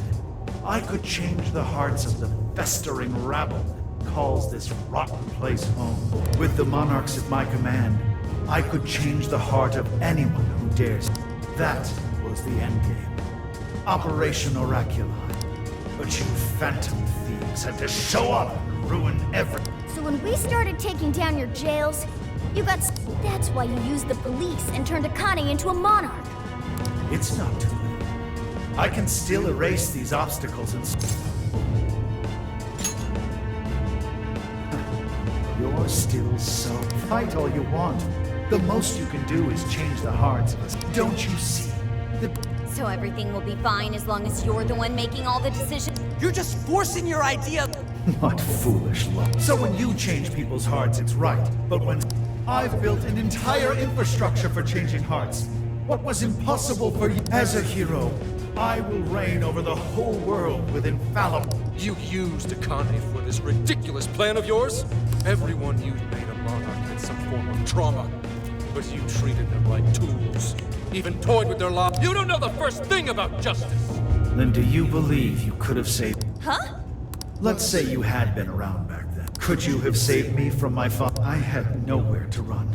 I could change the hearts of the festering rabble that calls this rotten place home. With the monarchs at my command, I could change the heart of anyone who dares. That was the endgame. Operation Oraculi. But you phantom thieves had to show up and ruin everything. So when we started taking down your jails, you got... That's why you used the police and turned Akane into a monarch. It's not too late. I can still erase these obstacles and... You're still so... Fight all you want. The most you can do is change the hearts of us. Don't you see? So everything will be fine as long as you're the one making all the decisions? You're just forcing your idea. What foolish luck. So when you change people's hearts, it's right. But when I've built an entire infrastructure for changing hearts, what was impossible for you as a hero, I will reign over the whole world with infallible. You used Akane for this ridiculous plan of yours? Everyone you made a monarch had some form of trauma, but you treated them like tools. Even toyed with their lives. You don't know the first thing about justice! Then do you believe you could have saved... Huh? Let's say you had been around back then. Could you have saved me from my father? I had nowhere to run.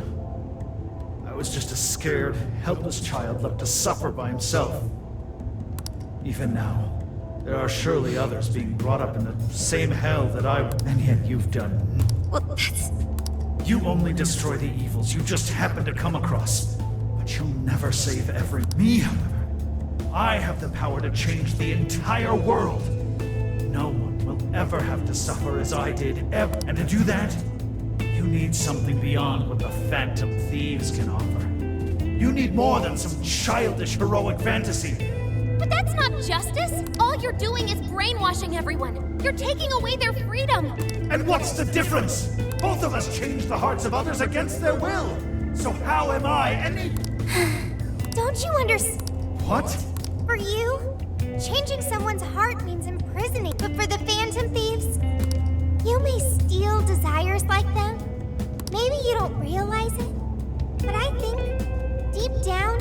I was just a scared, helpless child left to suffer by himself. Even now, there are surely others being brought up in the same hell that I... And yet you've done... Well, that's... You only destroy the evils you just happen to come across. But you'll never save every... Me, however, I have the power to change the entire world. No one will ever have to suffer as I did, ever. And to do that, you need something beyond what the phantom thieves can offer. You need more than some childish heroic fantasy. But that's not justice! All you're doing is brainwashing everyone! You're taking away their freedom! And what's the difference? Both of us change the hearts of others against their will! So how am I any... Don't you understand? What? For you, changing someone's heart means imprisoning. But for the phantom thieves, you may steal desires like them. Maybe you don't realize it, but I think, deep down,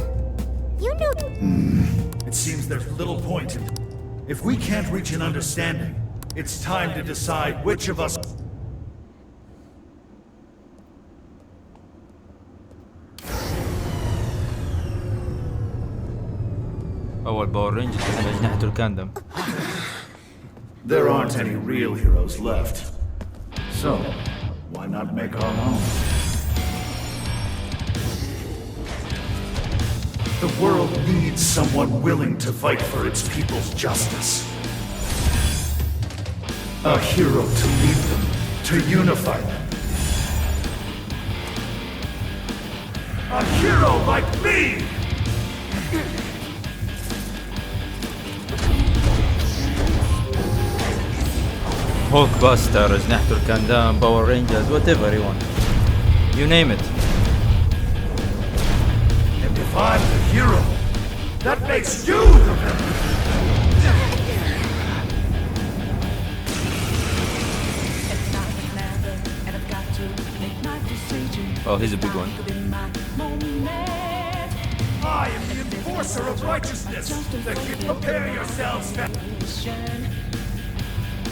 you know... It seems there's little point in... If we can't reach an understanding, it's time to decide which of us... أول باور رينجرز أجنحة الكاندم. There aren't any real heroes left. So, why not make our own? The world needs someone willing to fight for its people's justice. A hero to lead them, to unify them. A hero like me! Hulkbuster, أجنحة الكاندام, Power Rangers, whatever you want. You name it. And if I'm the hero, that makes you the villain! Oh, he's a big one. I am the enforcer of righteousness! Prepare yourselves,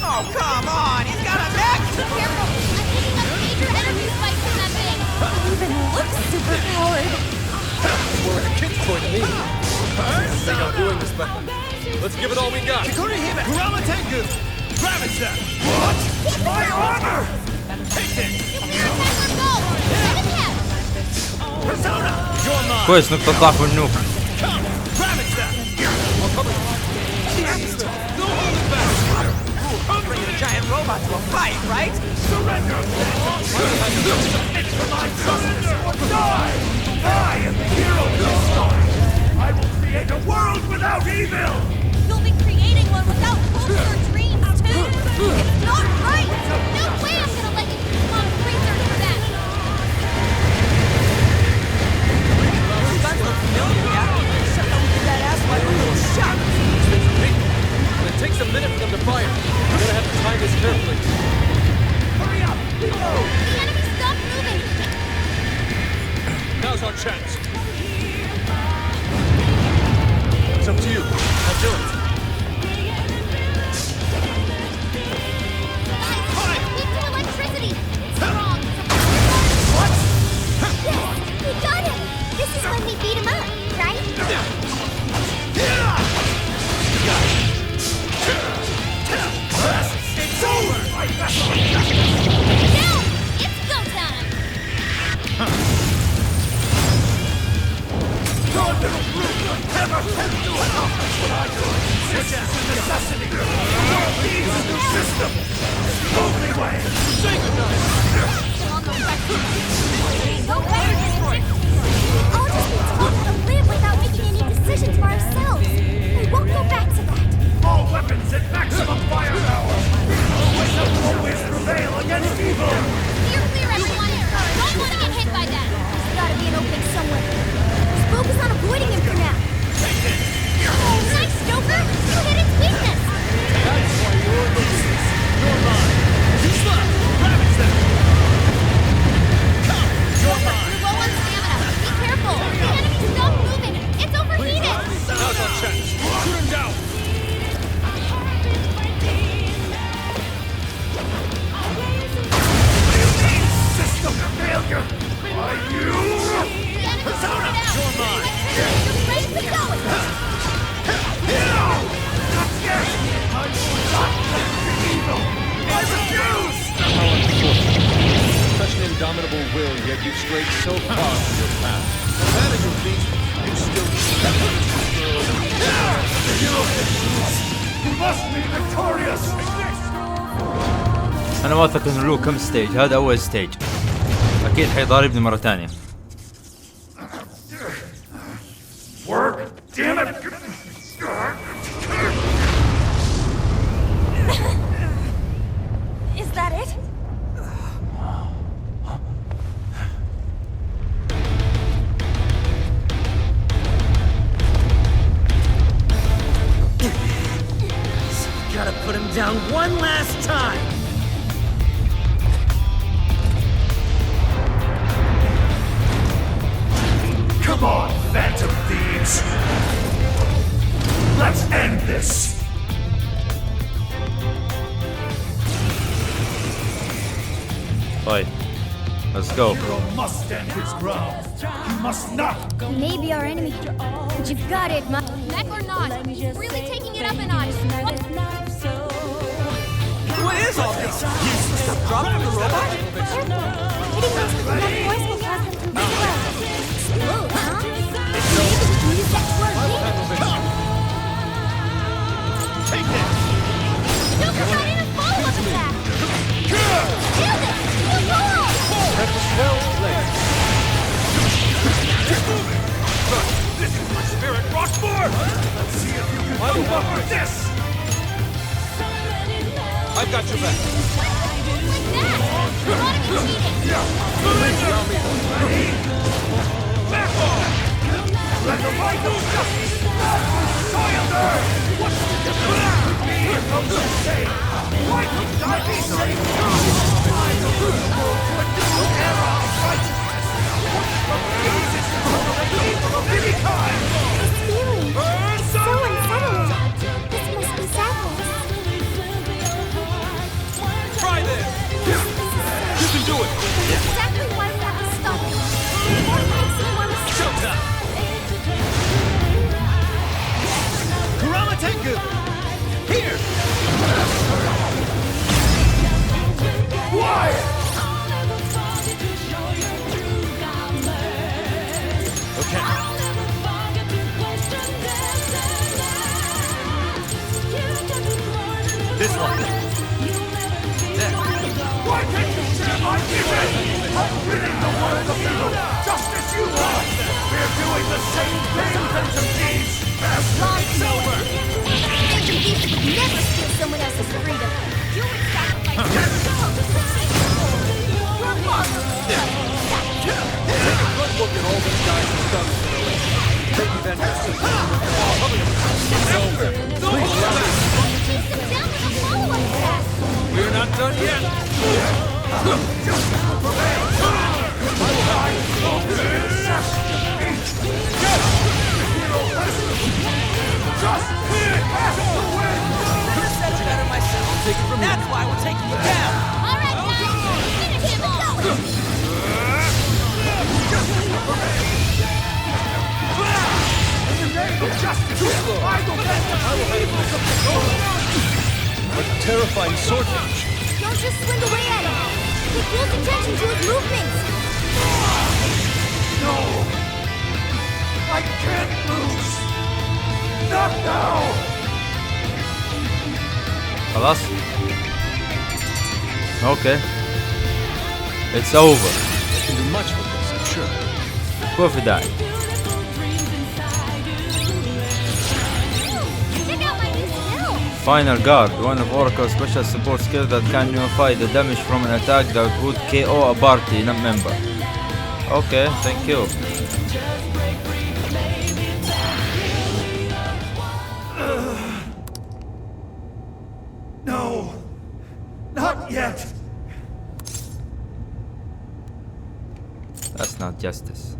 Oh, come on! He's got a neck! Careful! I'm picking up major energy spikes from that thing! It even looks super powered! More like a kid's toy to me. I think I'm doing this, but let's give it all we got. Kurama Tengu! Gravita! What? My armor! Take this! Let's go! Let him have! Persona! You're mine! كويس نقطة ضعف النوك. Come! Gravita! No holding back! Bringing a giant robot to a fight, right? Surrender! It's for my justice or die! I am the hero of this story! I will create a world without evil! You'll be creating one without hopes or dreams, too! It's not right! No way I'm gonna let you keep on research for that! Your son looks familiar, yeah? It's up to you. I'll do it. Weak to electricity. It's wrong. What? Yes, we got him. This is when we beat him up, right? It's over! Now, it's go time. Your little group will never can do enough of what I do. This is a necessity. The world needs a new system. It's the only way. Say goodnight. Go better than it. We'll all just be told how to live without making any decisions for ourselves. I won't go back to that. All weapons at maximum firepower. Always prevail against evil. Steer clear, everyone. Don't want to get hit by that. There's gotta be an opening somewhere. Just focus on avoiding him for now. Oh, nice, Joker. You hit its weakness. That's why you're losing. You're mine. You stop. Ravage them. Come. You're mine. You're low on stamina. Be careful. The enemy stop moving. It's overheated. Now's our chance. Shoot him down. System failure. Why you? The enemy sorted out. You're mine. You're ready to go. Not yet. I'm not the evil. I refuse. How unfortunate. Such an indomitable will, yet you've strayed so far from your path. No matter your feet, you still You must be victorious. انا واثق انه له كم ستيج. هذا اول ستيج. اكيد حيضاربني مرة ثانية. Work. Damn it. Is that it? Gotta put him down one last time. Come on, Phantom Thieves. Let's end this. طيب. Let's go. Hero must stand his ground. He must not. He may be our enemy, but you've got it, Ma. Mech or not, he's really taking it up a notch. What is all this? Stop dropping the robot? Hitting those with enough force will cause them to explode, huh? Maybe we can use that to our advantage. Take this. Joker got in a follow-up attack. Nailed it! Well played. Keep moving. This is my spirit, Rockmore. Let's see if you can move up with this. I've got your back. Like that! You want to be cheating! Back off! Let the fight go! Soilder! What's the difference? Here comes the save! Why couldn't I be saved? I the root to a new era of righteousness! From Jesus to the evil of any kind! This feeling is so unsettling. This must be sadness. Try this! You can do it! That's exactly why we have to stop him. Before he makes any more mistakes. Showtime! Kuramatengu! Here! Why? Okay. This one. There. Why can't you share my vision? I'm winning the world of evil, just as you are. We're doing the same thing, Phantom Thieves. As It's over. Phantom Thieves would never steal someone else's freedom. You would sacrifice your father. Take a good look at all these guys and stuff. Maybe then have some It's over. Please allow me. Chase him down with a follow-up attack. We're not done yet. just prevail. I will Justice has to win! Could've said it better myself. Take it from here. That's why we're taking you down. All right, guys, finish him off. In the name of justice, I will bend the evils of the soul! What terrifying swordfish! Don't just swing away at him. Pay close attention to his movements. No! I can't lose! Not now! خلاص. Okay. It's over. I can do much with this, I'm sure. Go for that. Check out my new skill. Final Guard, one of Oracle's special support skills that can nullify the damage from an attack that would KO a party member. Okay, thank you. No! Not yet! That's not justice.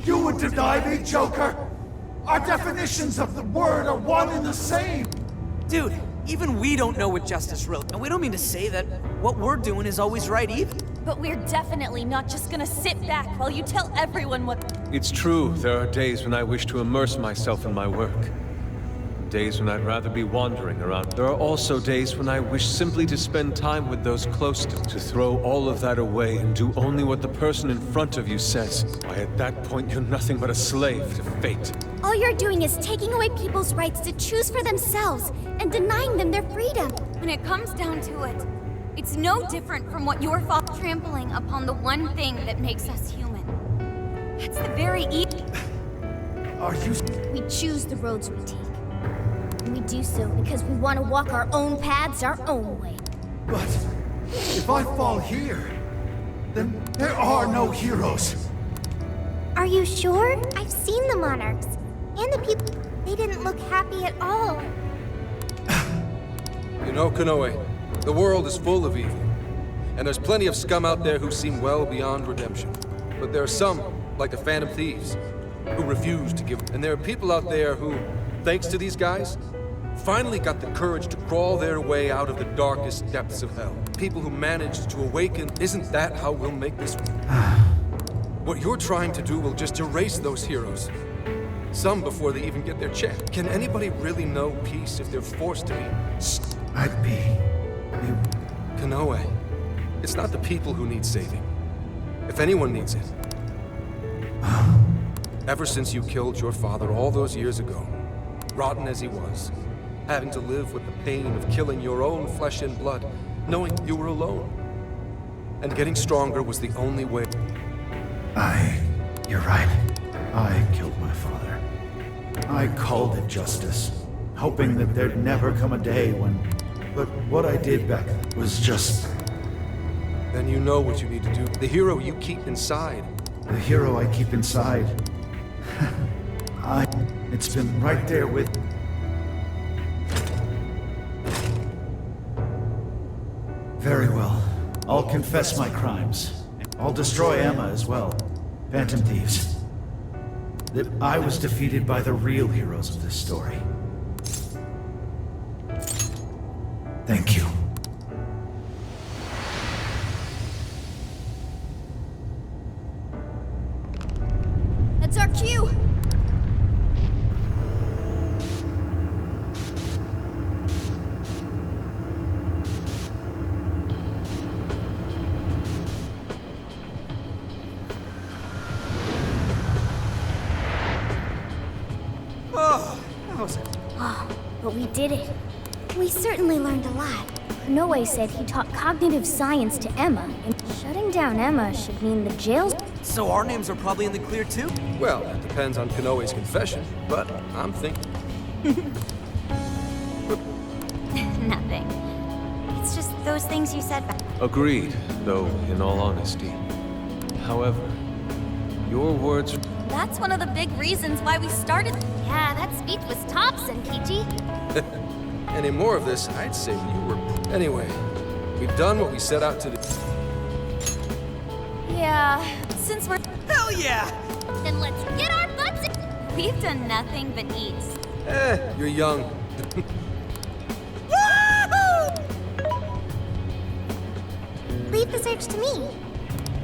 You would deny me, Joker? Our definitions of the word are one and the same! Dude, even we don't know what justice wrote, and we don't mean to say that what we're doing is always right either. But we're definitely not just gonna sit back while you tell everyone what. It's true, there are days when I wish to immerse myself in my work. Days when I'd rather be wandering around. There are also days when I wish simply to spend time with those close to throw all of that away and do only what the person in front of you says. Why, at that point, you're nothing but a slave to fate. All you're doing is taking away people's rights to choose for themselves and denying them their freedom. When it comes down to it, it's no different from what your father trampling upon the one thing that makes us human. It's the very Are you... We choose the roads we take. And we do so because we want to walk our own paths our own way. But if I fall here, then there are no heroes. Are you sure? I've seen the monarchs. And the people. They didn't look happy at all. You know, Kanoe, the world is full of evil. And there's plenty of scum out there who seem well beyond redemption. But there are some, like the Phantom Thieves, who refuse to give. And there are people out there who, thanks to these guys, finally got the courage to crawl their way out of the darkest depths of hell. People who managed to awaken. Isn't that how we'll make this? What you're trying to do will just erase those heroes. Some before they even get their chance. Can anybody really know peace if they're forced to be? I'd be... Kanoe, it's not the people who need saving. If anyone needs it. Ever since you killed your father all those years ago, rotten as he was, having to live with the pain of killing your own flesh and blood, knowing you were alone. And getting stronger was the only way. You're right. I killed my father. I called it justice, hoping that there'd never come a day when... But what I did back then was just... Then you know what you need to do. The hero you keep inside. The hero I keep inside. It's been right there with... Very well. I'll confess my crimes. I'll destroy Emma as well. Phantom Thieves. That I was defeated by the real heroes of this story. Thank you. That's our cue. But we did it. We certainly learned a lot. Kanoe said he taught cognitive science to Emma, and shutting down Emma should mean the jails... So our names are probably in the clear too? Well, that depends on Kanoe's confession, but I'm thinking... Nothing. It's just those things you said back. Agreed, though, in all honesty. However, your words... That's one of the big reasons why we started. Yeah, that speech was Thompson, Peachy. Any more of this, I'd say you were... Anyway, we've done what we set out to do. Yeah, since we're... Hell yeah! Then let's get our butts in. We've done nothing but eat. You're young. Leave the search to me.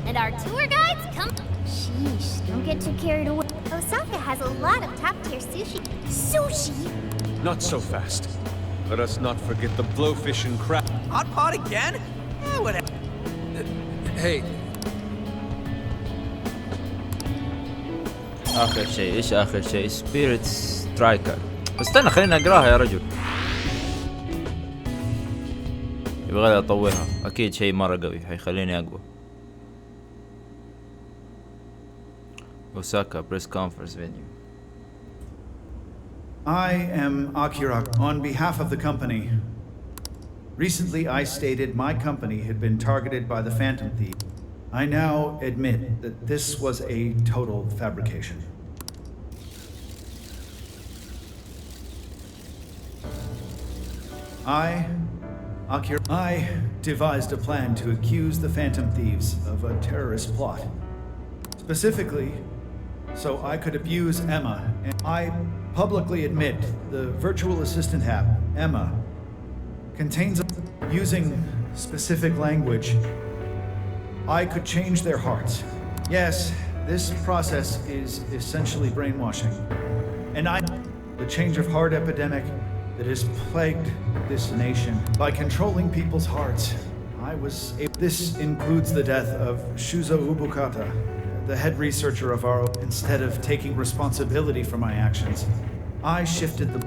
And our tour guides come. Sheesh, don't get too carried away. Osaka has a lot of top-tier sushi. Sushi? Not so fast. Let us not forget the blowfish and crab. Hot pot again? Eh, whatever. Hey, اخر شيء ايش اخر شيء؟ سبيريت سترايكر. استنى خليني اقراها يا رجل. يبغى اطورها اكيد شيء مره قوي حيخليني اقوى. Osaka press conference venue. I am Akira on behalf of the company. Recently, I stated my company had been targeted by the Phantom Thief. I now admit that this was a total fabrication. I devised a plan to accuse the Phantom Thieves of a terrorist plot. Specifically, so I could abuse Emma. And I publicly admit the virtual assistant app, Emma, contains using specific language. I could change their hearts. Yes, this process is essentially brainwashing. And the change of heart epidemic that has plagued this nation. By controlling people's hearts, this includes the death of Shuzo Ubukata, the head researcher of our... Instead of taking responsibility for my actions, I shifted the...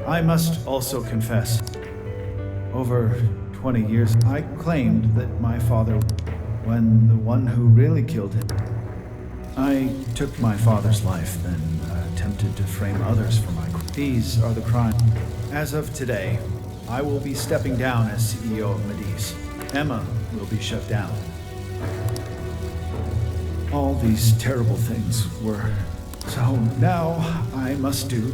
I must also confess, over 20 years, I claimed that my father, when the one who really killed him, I took my father's life, then attempted to frame others for my... These are the crimes. As of today, I will be stepping down as CEO of Medice. Emma will be shut down. All these terrible things were... So now I must do...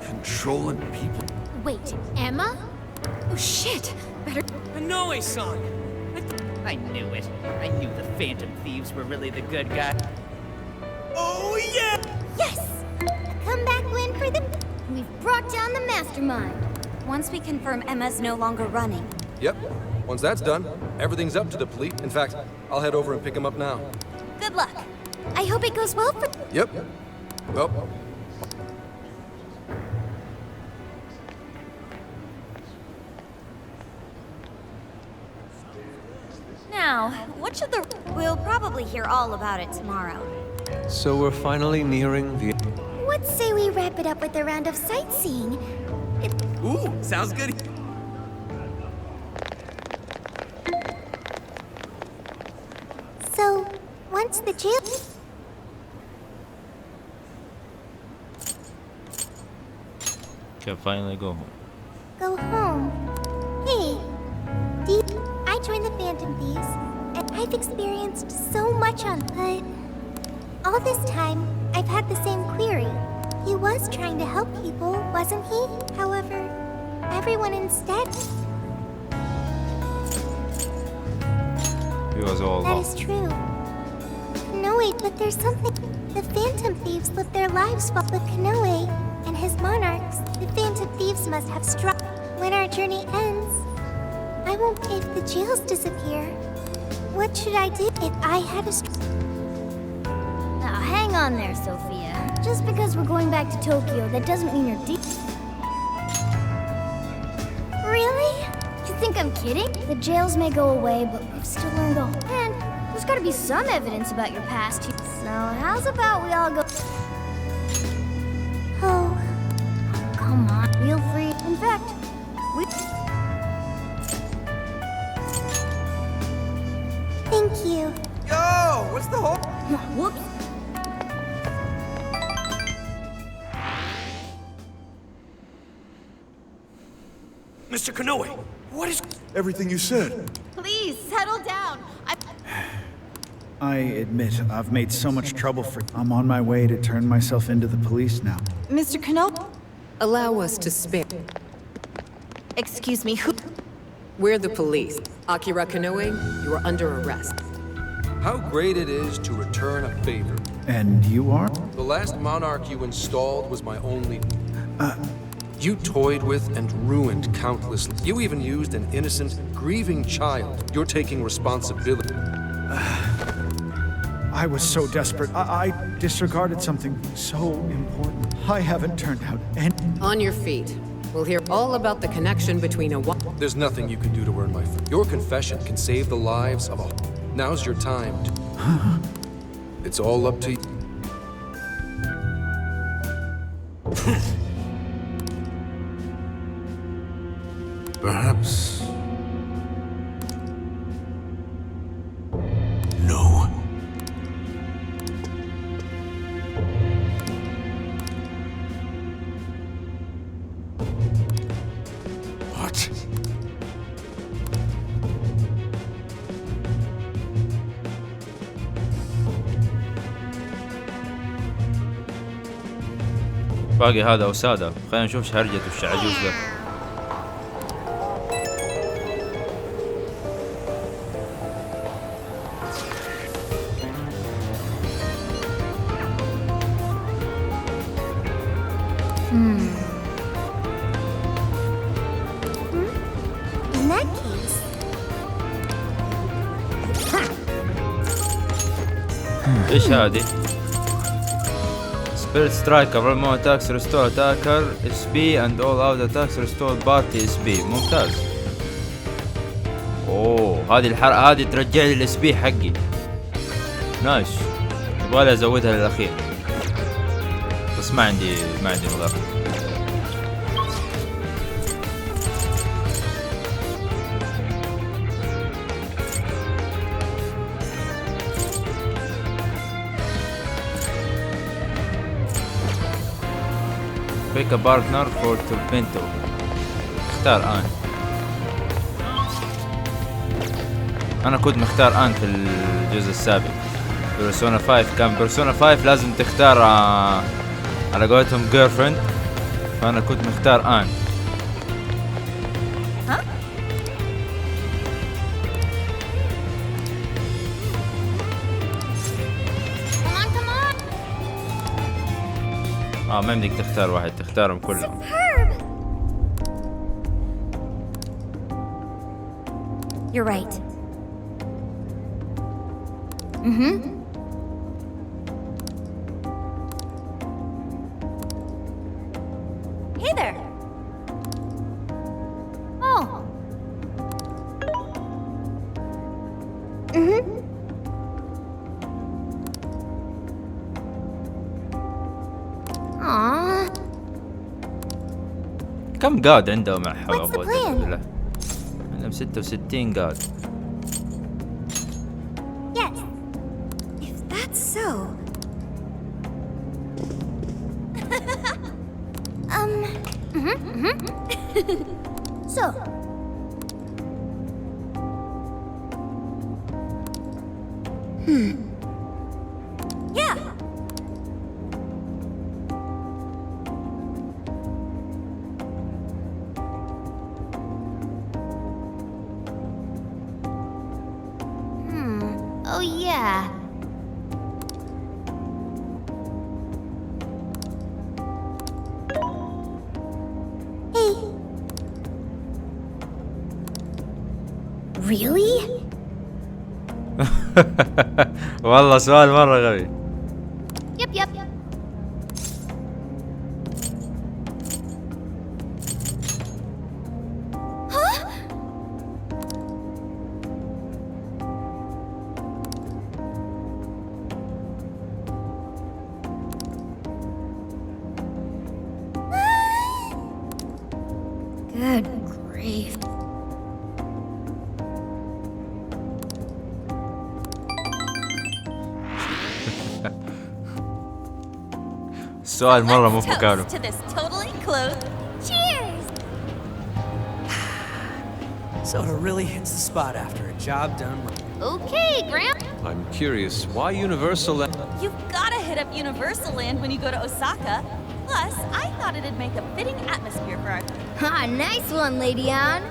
Controlling people. Wait, Emma? Oh shit! Better. Inoue-san! I knew it. I knew the Phantom Thieves were really the good guys. Oh yeah! Yes! A comeback win for the... We've brought down the mastermind. Once we confirm Emma's no longer running. Yep. Once that's done, everything's up to the police. In fact, I'll head over and pick him up now. Good luck. I hope it goes well for... Yep. Well... Now, what should the... We'll probably hear all about it tomorrow. So we're finally nearing the... What say we wrap it up with a round of sightseeing? Ooh, sounds good. So, once the jail... Can finally go home. Go home. Hey, I joined the Phantom Thieves, and I've experienced so much on... But all this time, I've had the same query. He was trying to help people, wasn't he? However, everyone instead... He was all That lost. is true. Kanoe, but there's something... The Phantom Thieves lived their lives with Kanoe and his monarchs. The Phantom Thieves must have struck. When our journey ends, I won't... If the jails disappear, what should I do if I had a... Now hang on there, Sophia. Just because we're going back to Tokyo, that doesn't mean you're deep. Really? You think I'm kidding? The jails may go away, but we've still learned all. And there's gotta be some evidence about your past. So how's about we all go... Oh, come on, feel free. In fact, we... thank you. Yo, what's the whole... Whoops. Mr. Kanoe, what is... Everything you said. Please, settle down. I admit I've made so much trouble for... I'm on my way to turn myself into the police now. Mr. Kanoe? Allow us to spare. Excuse me, who? We're the police. Akira Kanoe, you are under arrest. How great it is to return a favor. And you are? The last monarch you installed was my only... You toyed with and ruined countless... You even used an innocent, grieving child. You're taking responsibility. I was so desperate. I disregarded something so important. I haven't turned out any... On your feet. We'll hear all about the connection between a... There's nothing you can do to earn my... Your confession can save the lives of a... Now's your time to... It's all up to you. Perhaps... No. What? باقي هذا وسادة. خلينا نشوف شهرجة الشعجوز ده. In that case... ايش هذه؟ Spirit Strike, قبل ما attacks restore attacker SP and all out attacks restore party SP. ممتاز. اوه هذه الحركة هذه ترجع لي الاس بي حقي. نايس. يبغالي ازودها للاخير. بس ما عندي مغرب. Pick a partner for Tormento. اختار آن. أنا كنت مختار آن في الجزء السابق. بيرسونا 5 كان بيرسونا 5 لازم تختار على قولتهم girlfriend. فأنا كنت مختار آن. ها؟ ما بدك تختار واحد تختارهم كلهم. You're right. Hey there. Oh. Aww. كم قاد عنده مع What's the plan? عندهم 66 قاد. Yes. If that's so... So... Yeah. Oh yeah. Hey. Really? والله سؤال مرة غبي. Yep. Huh? Good grief. السؤال مرة مو في مكانه. To this totally clothed. Cheers! Soda really hits the spot after a job done right. Okay, Graham. I'm curious, why Universal... You've gotta hit up Universal Land when you go to Osaka. Plus, I thought thought it'd make a fitting atmosphere for our... Ha, nice one, Lady Ann.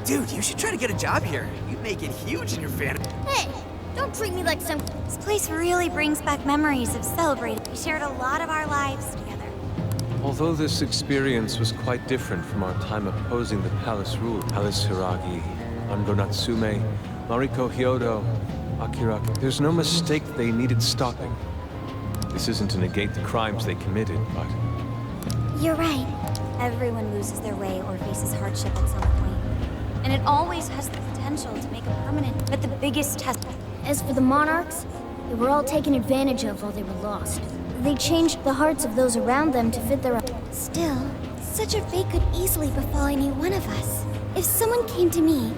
Dude, you should try to get a job here. You'd make it huge in your fan. Hey, don't treat me like some... This place really brings back memories of celebrating. We shared a lot of our lives together. Although this experience was quite different from our time opposing the palace rule, Palace Hiragi, Ando Natsume, Mariko Hyodo, Akira, there's no mistake they needed stopping. This isn't to negate the crimes they committed, but... You're right. Everyone loses their way or faces hardship at some point. And it always has the potential to make a permanent... But the biggest test... As for the monarchs, they were all taken advantage of while they were lost. They changed the hearts of those around them to fit their... Still, such a fate could easily befall any one of us. If someone came to me,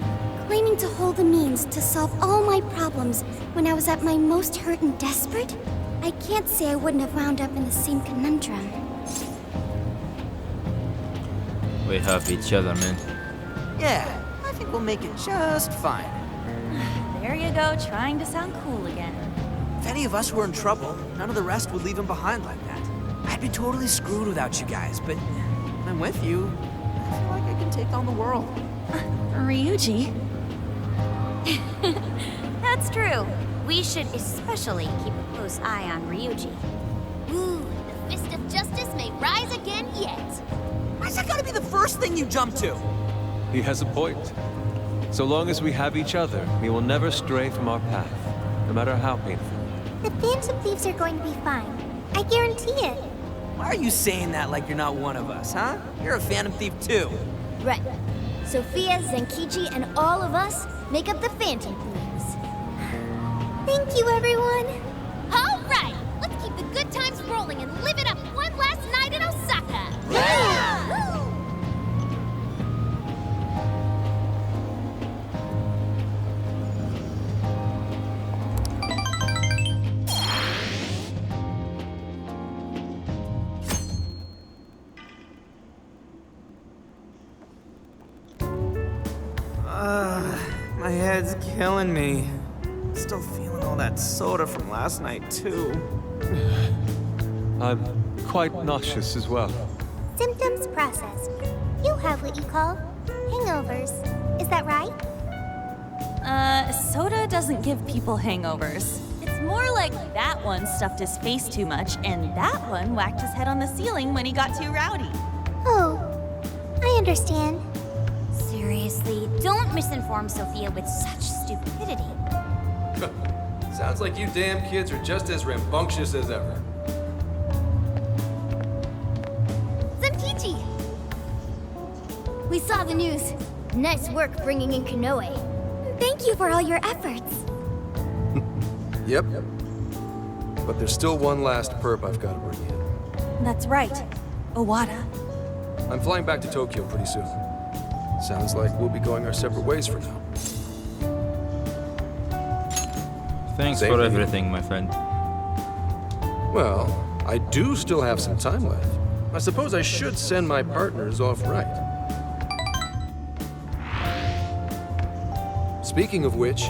claiming to hold the means to solve all my problems when I was at my most hurt and desperate, I can't say I wouldn't have wound up in the same conundrum. We have each other, man. Yeah, I think we'll make it just fine. There you go, trying to sound cool again. If any of us were in trouble, none of the rest would leave him behind like that. I'd be totally screwed without you guys, but when I'm with you, I feel like I can take on the world. Ryuji? That's true. We should especially keep a close eye on Ryuji. Ooh, the fist of justice may rise again yet. Why's that gotta be the first thing you jump to? He has a point. So long as we have each other, we will never stray from our path, no matter how painful. The Phantom Thieves are going to be fine. I guarantee it. Why are you saying that like you're not one of us, huh? You're a Phantom Thief too. Right. Sophia, Zenkichi, and all of us make up the Phantom Thieves. Thank you, everyone. All right, let's keep the good times rolling and live it up one last night in Osaka. My head's killing me. Still feeling all that soda from last night, too. I'm quite nauseous as well. Symptoms processed. You have what you call hangovers. Is that right? Soda doesn't give people hangovers. It's more like that one stuffed his face too much, and that one whacked his head on the ceiling when he got too rowdy. Oh, I understand. Seriously, don't misinform Sophia with such stupidity. Sounds like you damn kids are just as rambunctious as ever. Zenkichi! We saw the news. Nice work bringing in Kanoe. Thank you for all your efforts. Yep. But there's still one last perp I've got to bring in. That's right. Owada. I'm flying back to Tokyo pretty soon. Sounds like we'll be going our separate ways for now. Thanks Same for to you. everything, my friend. Well, I do still have some time left. I suppose I should send my partners off right. Speaking of which...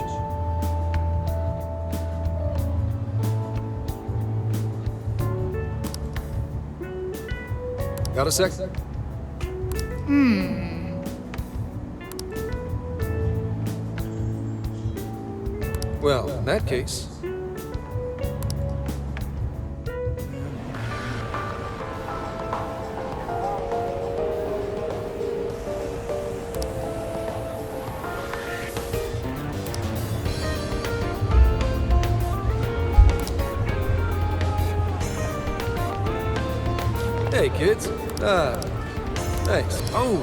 Got a sec? Well, in that case... Hey, kids. Thanks. Oh!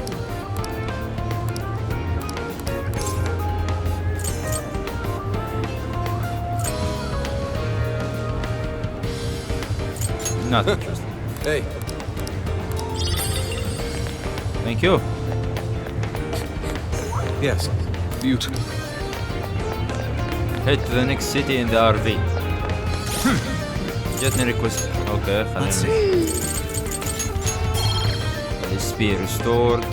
Not interesting. Hey. Thank you. Yes, beautiful. Head to the next city in the RV. جتني request. Okay, خلينا. SP restored.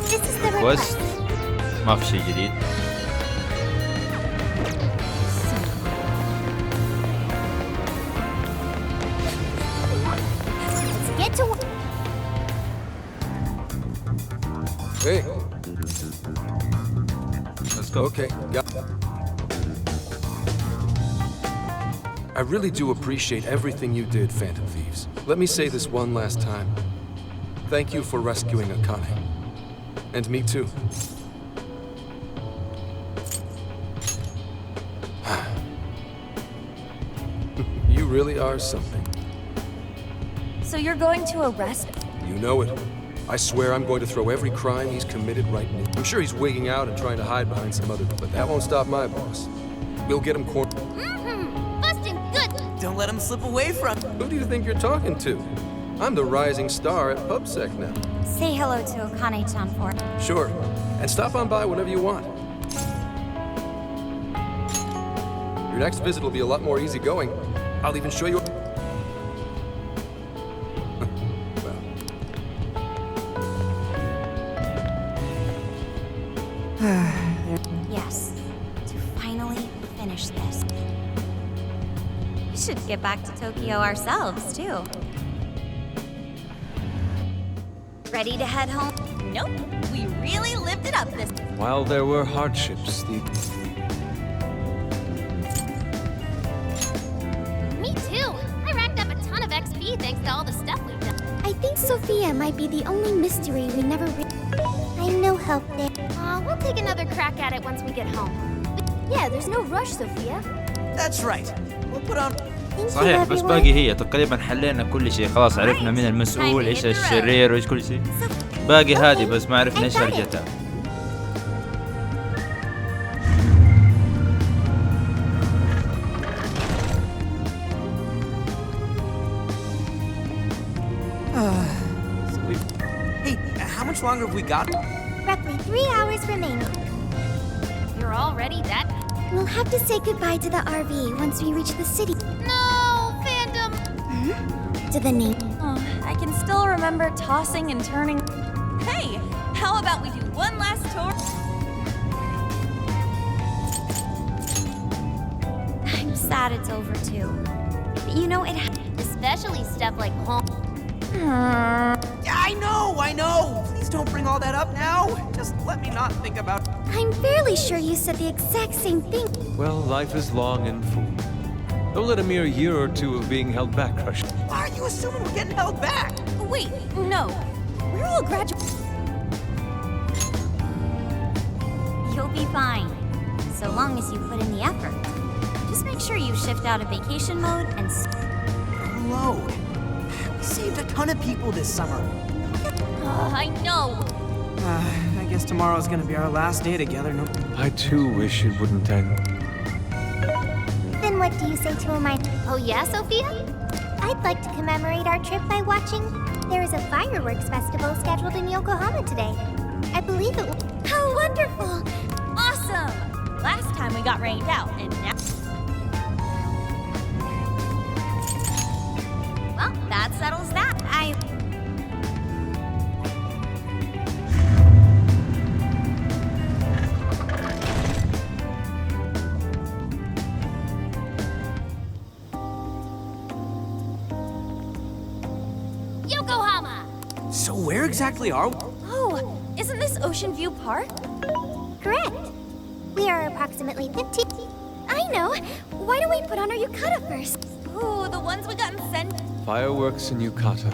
This is the Request. ما في شيء جديد. Get to work. Hey. Let's go. Okay, got I really do appreciate everything you did, Phantom Thieves. Let me say this one last time. Thank you for rescuing Akane. And me too. You really are something. So you're going to arrest? You know it. I swear I'm going to throw every crime he's committed right now. I'm sure he's wigging out and trying to hide behind some other, but that won't stop my boss. We'll get him cornered. Busting good. Don't let him slip away from. Who do you think you're talking to? I'm the rising star at PubSec now. Say hello to Akane-chan for. Sure. And stop on by whenever you want. Your next visit will be a lot more easygoing. I'll even show you. Yes. To finally finish this. We should get back to Tokyo ourselves, too. Ready to head home? Nope. We really lived it up this. While there were hardships, Me too. I racked up a ton of XP thanks to all the stuff we've done. I think Sophia might be the only mystery we never I'm no help there. We'll take another crack at it once we get home. Yeah, there's no rush, Sophia. That's right. We'll put on. صحيح بس باقي هي تقريبا حلينا كل شيء خلاص عرفنا مين المسؤول ايش الشرير وايش كل شيء باقي هذه بس ما عرفنا ايش هرجتها Hey, how much longer have we got? Roughly 3 hours remaining. You're already that. We'll have to say goodbye to the RV once we reach the city. No, Phantom. To the name. I can still remember tossing and turning. Hey, how about we do one last tour? I'm sad it's over too. But you know, Especially stuff like home. I know! Please don't bring all that up now. Just let me not think about. I'm fairly sure you said the exact same thing. well, life is long and full. Don't let a mere year or two of being held back crush. Why are you assuming we're getting held back? Wait, no. We're all graduates. You'll be fine. So long as you put in the effort. Just make sure you shift out of vacation mode and... Hello. We saved a ton of people this summer. I know. I guess tomorrow's gonna be our last day together. No. I too wish it wouldn't end. Then what do you say to him? Oh yeah, Sophia? I'd like to commemorate our trip by watching. There is a fireworks festival scheduled in Yokohama today. I believe it will. How wonderful! Awesome! Last time we got rained out, and now... Well, that settles that. Yokohama! So where exactly are we? Oh, isn't this Ocean View Park? Correct. We are approximately 15. I know. Why don't we put on our yukata first? Ooh, the ones we got in Sen... Fireworks in Yukata.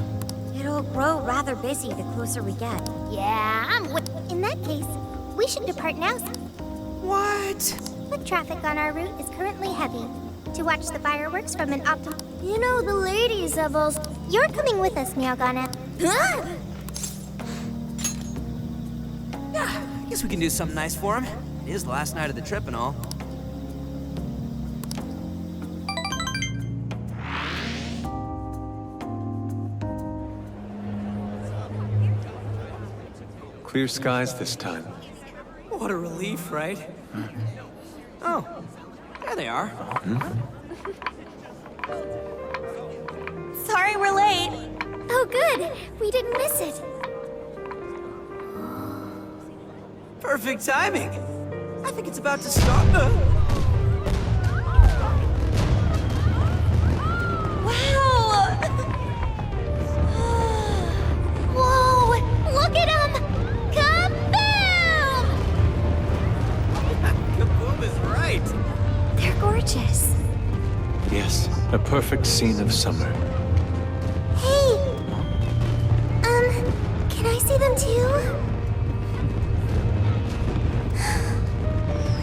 It'll grow rather busy the closer we get. Yeah, I'm with... In that case, we should depart now. What? Foot traffic on our route is currently heavy. To watch the fireworks from an optimal... You know, the ladies have also... You're coming with us, Miyagana. Yeah, I guess we can do something nice for him. It is the last night of the trip and all. Clear skies this time. What a relief, right? Oh, there they are. Sorry we're late. Oh, good. We didn't miss it. Perfect timing. I think it's about to start. Wow! perfect scene of summer. Hey! Can I see them too?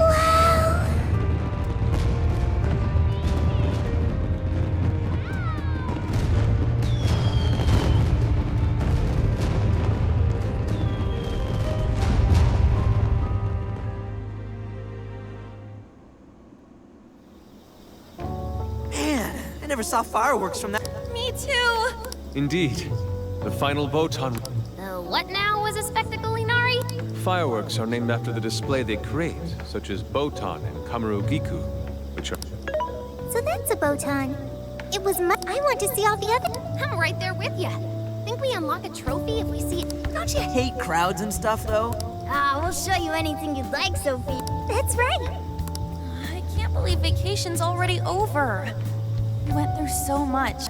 Wow! Man, I never saw fireworks from that. Me too! Indeed, the final Botan. What now was a spectacle, Inari? Fireworks are named after the display they create, such as Botan and Kamarugiku, which are... So that's a Botan. It was my. I want to see all the other. I'm right there with you. Think we unlock a trophy if we see it? Don't you hate crowds and stuff, though? We'll show you anything you'd like, Sophie. That's right. I can't believe vacation's already over. We went through so much.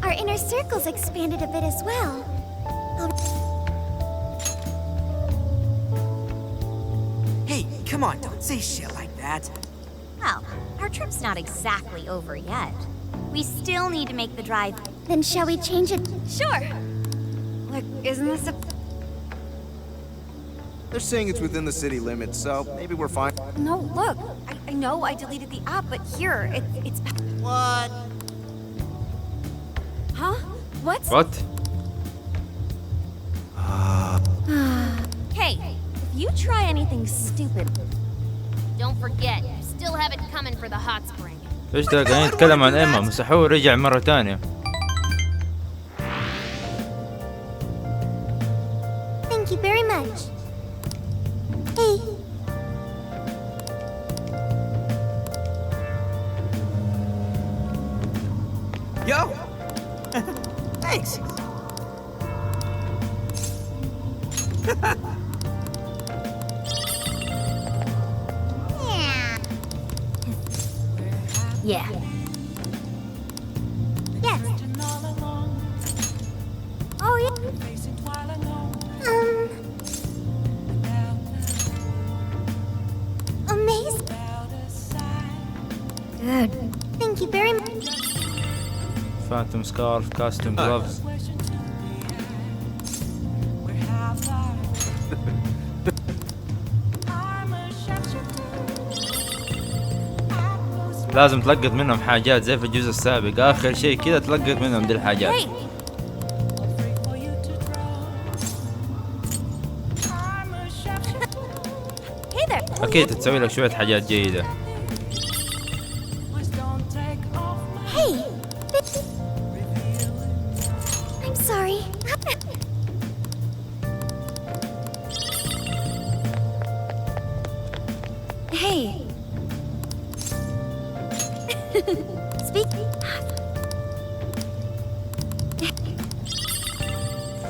Our inner circle's expanded a bit as well. Hey, come on, don't say shit like that. Well, our trip's not exactly over yet. We still need to make the drive. Then shall we change it? Sure. Look, isn't this a... They're saying it's within the city limits, so maybe we're fine. No, look. I know I deleted the app, but here, it's... What? Huh? What's... What? Hey, if you try anything stupid... Don't forget, you still have it coming for the hot spring. ايش ده قاعدين نتكلم عن ايما مسحوه ورجع مرة تانية. Thank you very much. Hey. Yo! Thanks! Yeah. Yes. Oh, yeah. Amazing. Good. Thank you very much. Phantom scarf, costume gloves. لازم تلقط منهم حاجات زي في الجزء السابق، آخر شيء كذا تلقط منهم دي الحاجات. Hey. Hey there. أكيد تسوي لك شوية حاجات جيدة. Hey. I'm sorry. Hey. Speak.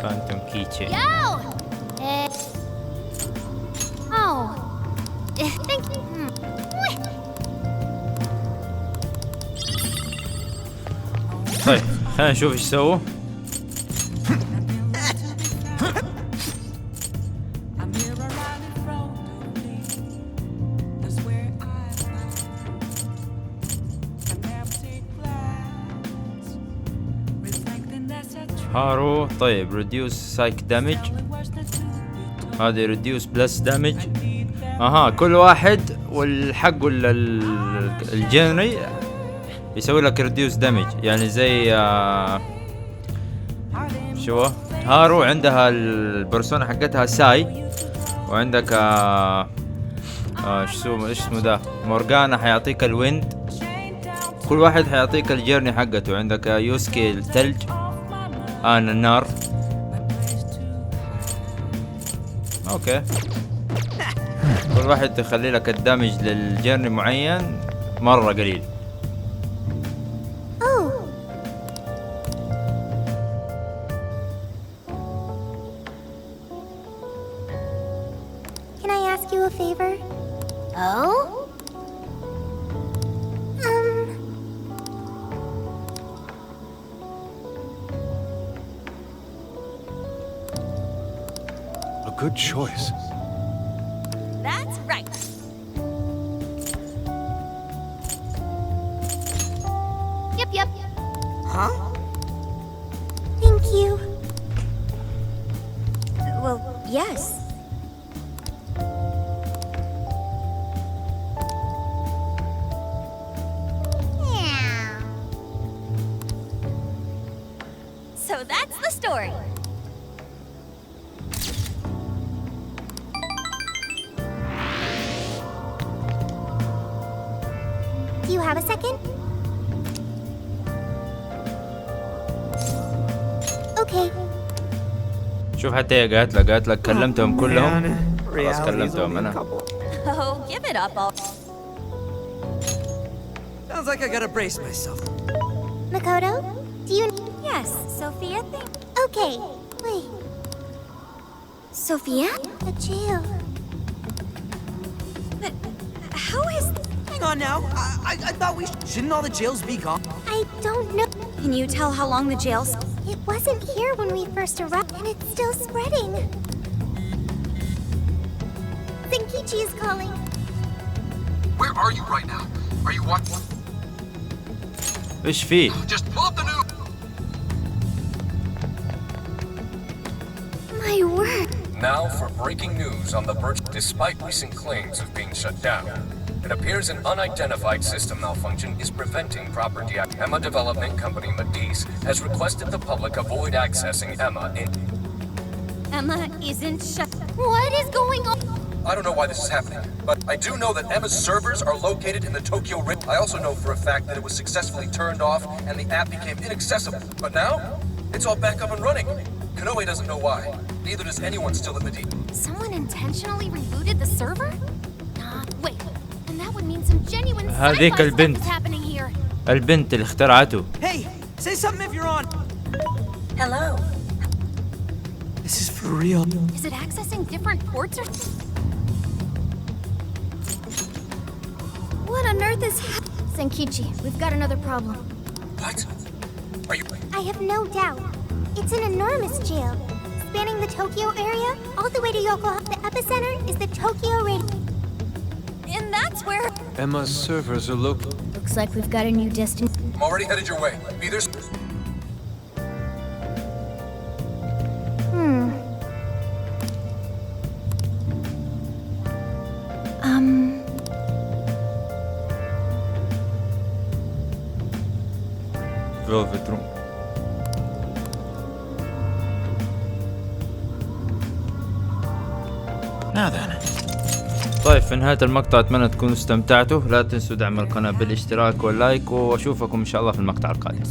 Phantom keychain. Yo! Oh. Thank you. طيب خلينا نشوف ايش سووا. هارو طيب reduce psych damage، هذه reduce plus damage. اها كل واحد والحق ولا الجنري يسوي لك reduce damage، يعني زي شو هارو عندها البرسونا حقتها ساي، وعندك ايش اسمه ده مورغانا حيعطيك الويند، كل واحد حيعطيك الجيرني حقته. عندك يوسكي الثلج، انا النار. اوكي كل واحد تخلي لك الدمج للجيرني معين مرة قليل. Oh. Can I ask you a favor? Oh? A good choice. That's right. Well, yes. Yeah. So that's the story. Do you have a second? Okay. شوف حتى هي قالت لك كلمتهم كلهم. خلاص كلمتهم انا. Oh, give it up, all. Sounds like I gotta brace myself. Makoto, do you... Yes, Sophia, Okay, wait. Sophia? A jail. but how is... Hang on now. I thought we shouldn't all the jails be gone? I don't know. Can you tell how long the jail's... It wasn't here when we first arrived, and it's still spreading. Senkichi is calling. Where are you right now? Are you watching? ايش فيه؟ Just pull up the news. My word. Now for breaking news on the Birch. Despite recent claims of being shut down, it appears an unidentified system malfunction is preventing proper Emma development company Medice has requested the public avoid accessing Emma in... Emma isn't shut... What is going on? I don't know why this is happening, but I do know that Emma's servers are located in the Tokyo region. I also know for a fact that it was successfully turned off and the app became inaccessible. But now, it's all back up and running. Kanoe doesn't know why. Neither does anyone still at Medice. Someone intentionally rebooted the server? Wait, and that would mean some genuine هذيك البنت. is happening here. البنت اللي اخترعته. Hey, say something if you're on. Hello. This is for real. Is it accessing different ports or... What on earth is Senkichi, we've got another problem. What? Are you... I have no doubt. It's an enormous jail. Spanning the Tokyo area, all the way to Yokohama. The epicenter is the Tokyo radio. And that's where... Emma's servers are located. Looks like we've got a new destination. I'm already headed your way. Be there... Velvet Room. طيب في نهاية المقطع اتمنى تكونوا استمتعتوا. لا تنسوا دعم القناة بالاشتراك واللايك، واشوفكم ان شاء الله في المقطع القادم.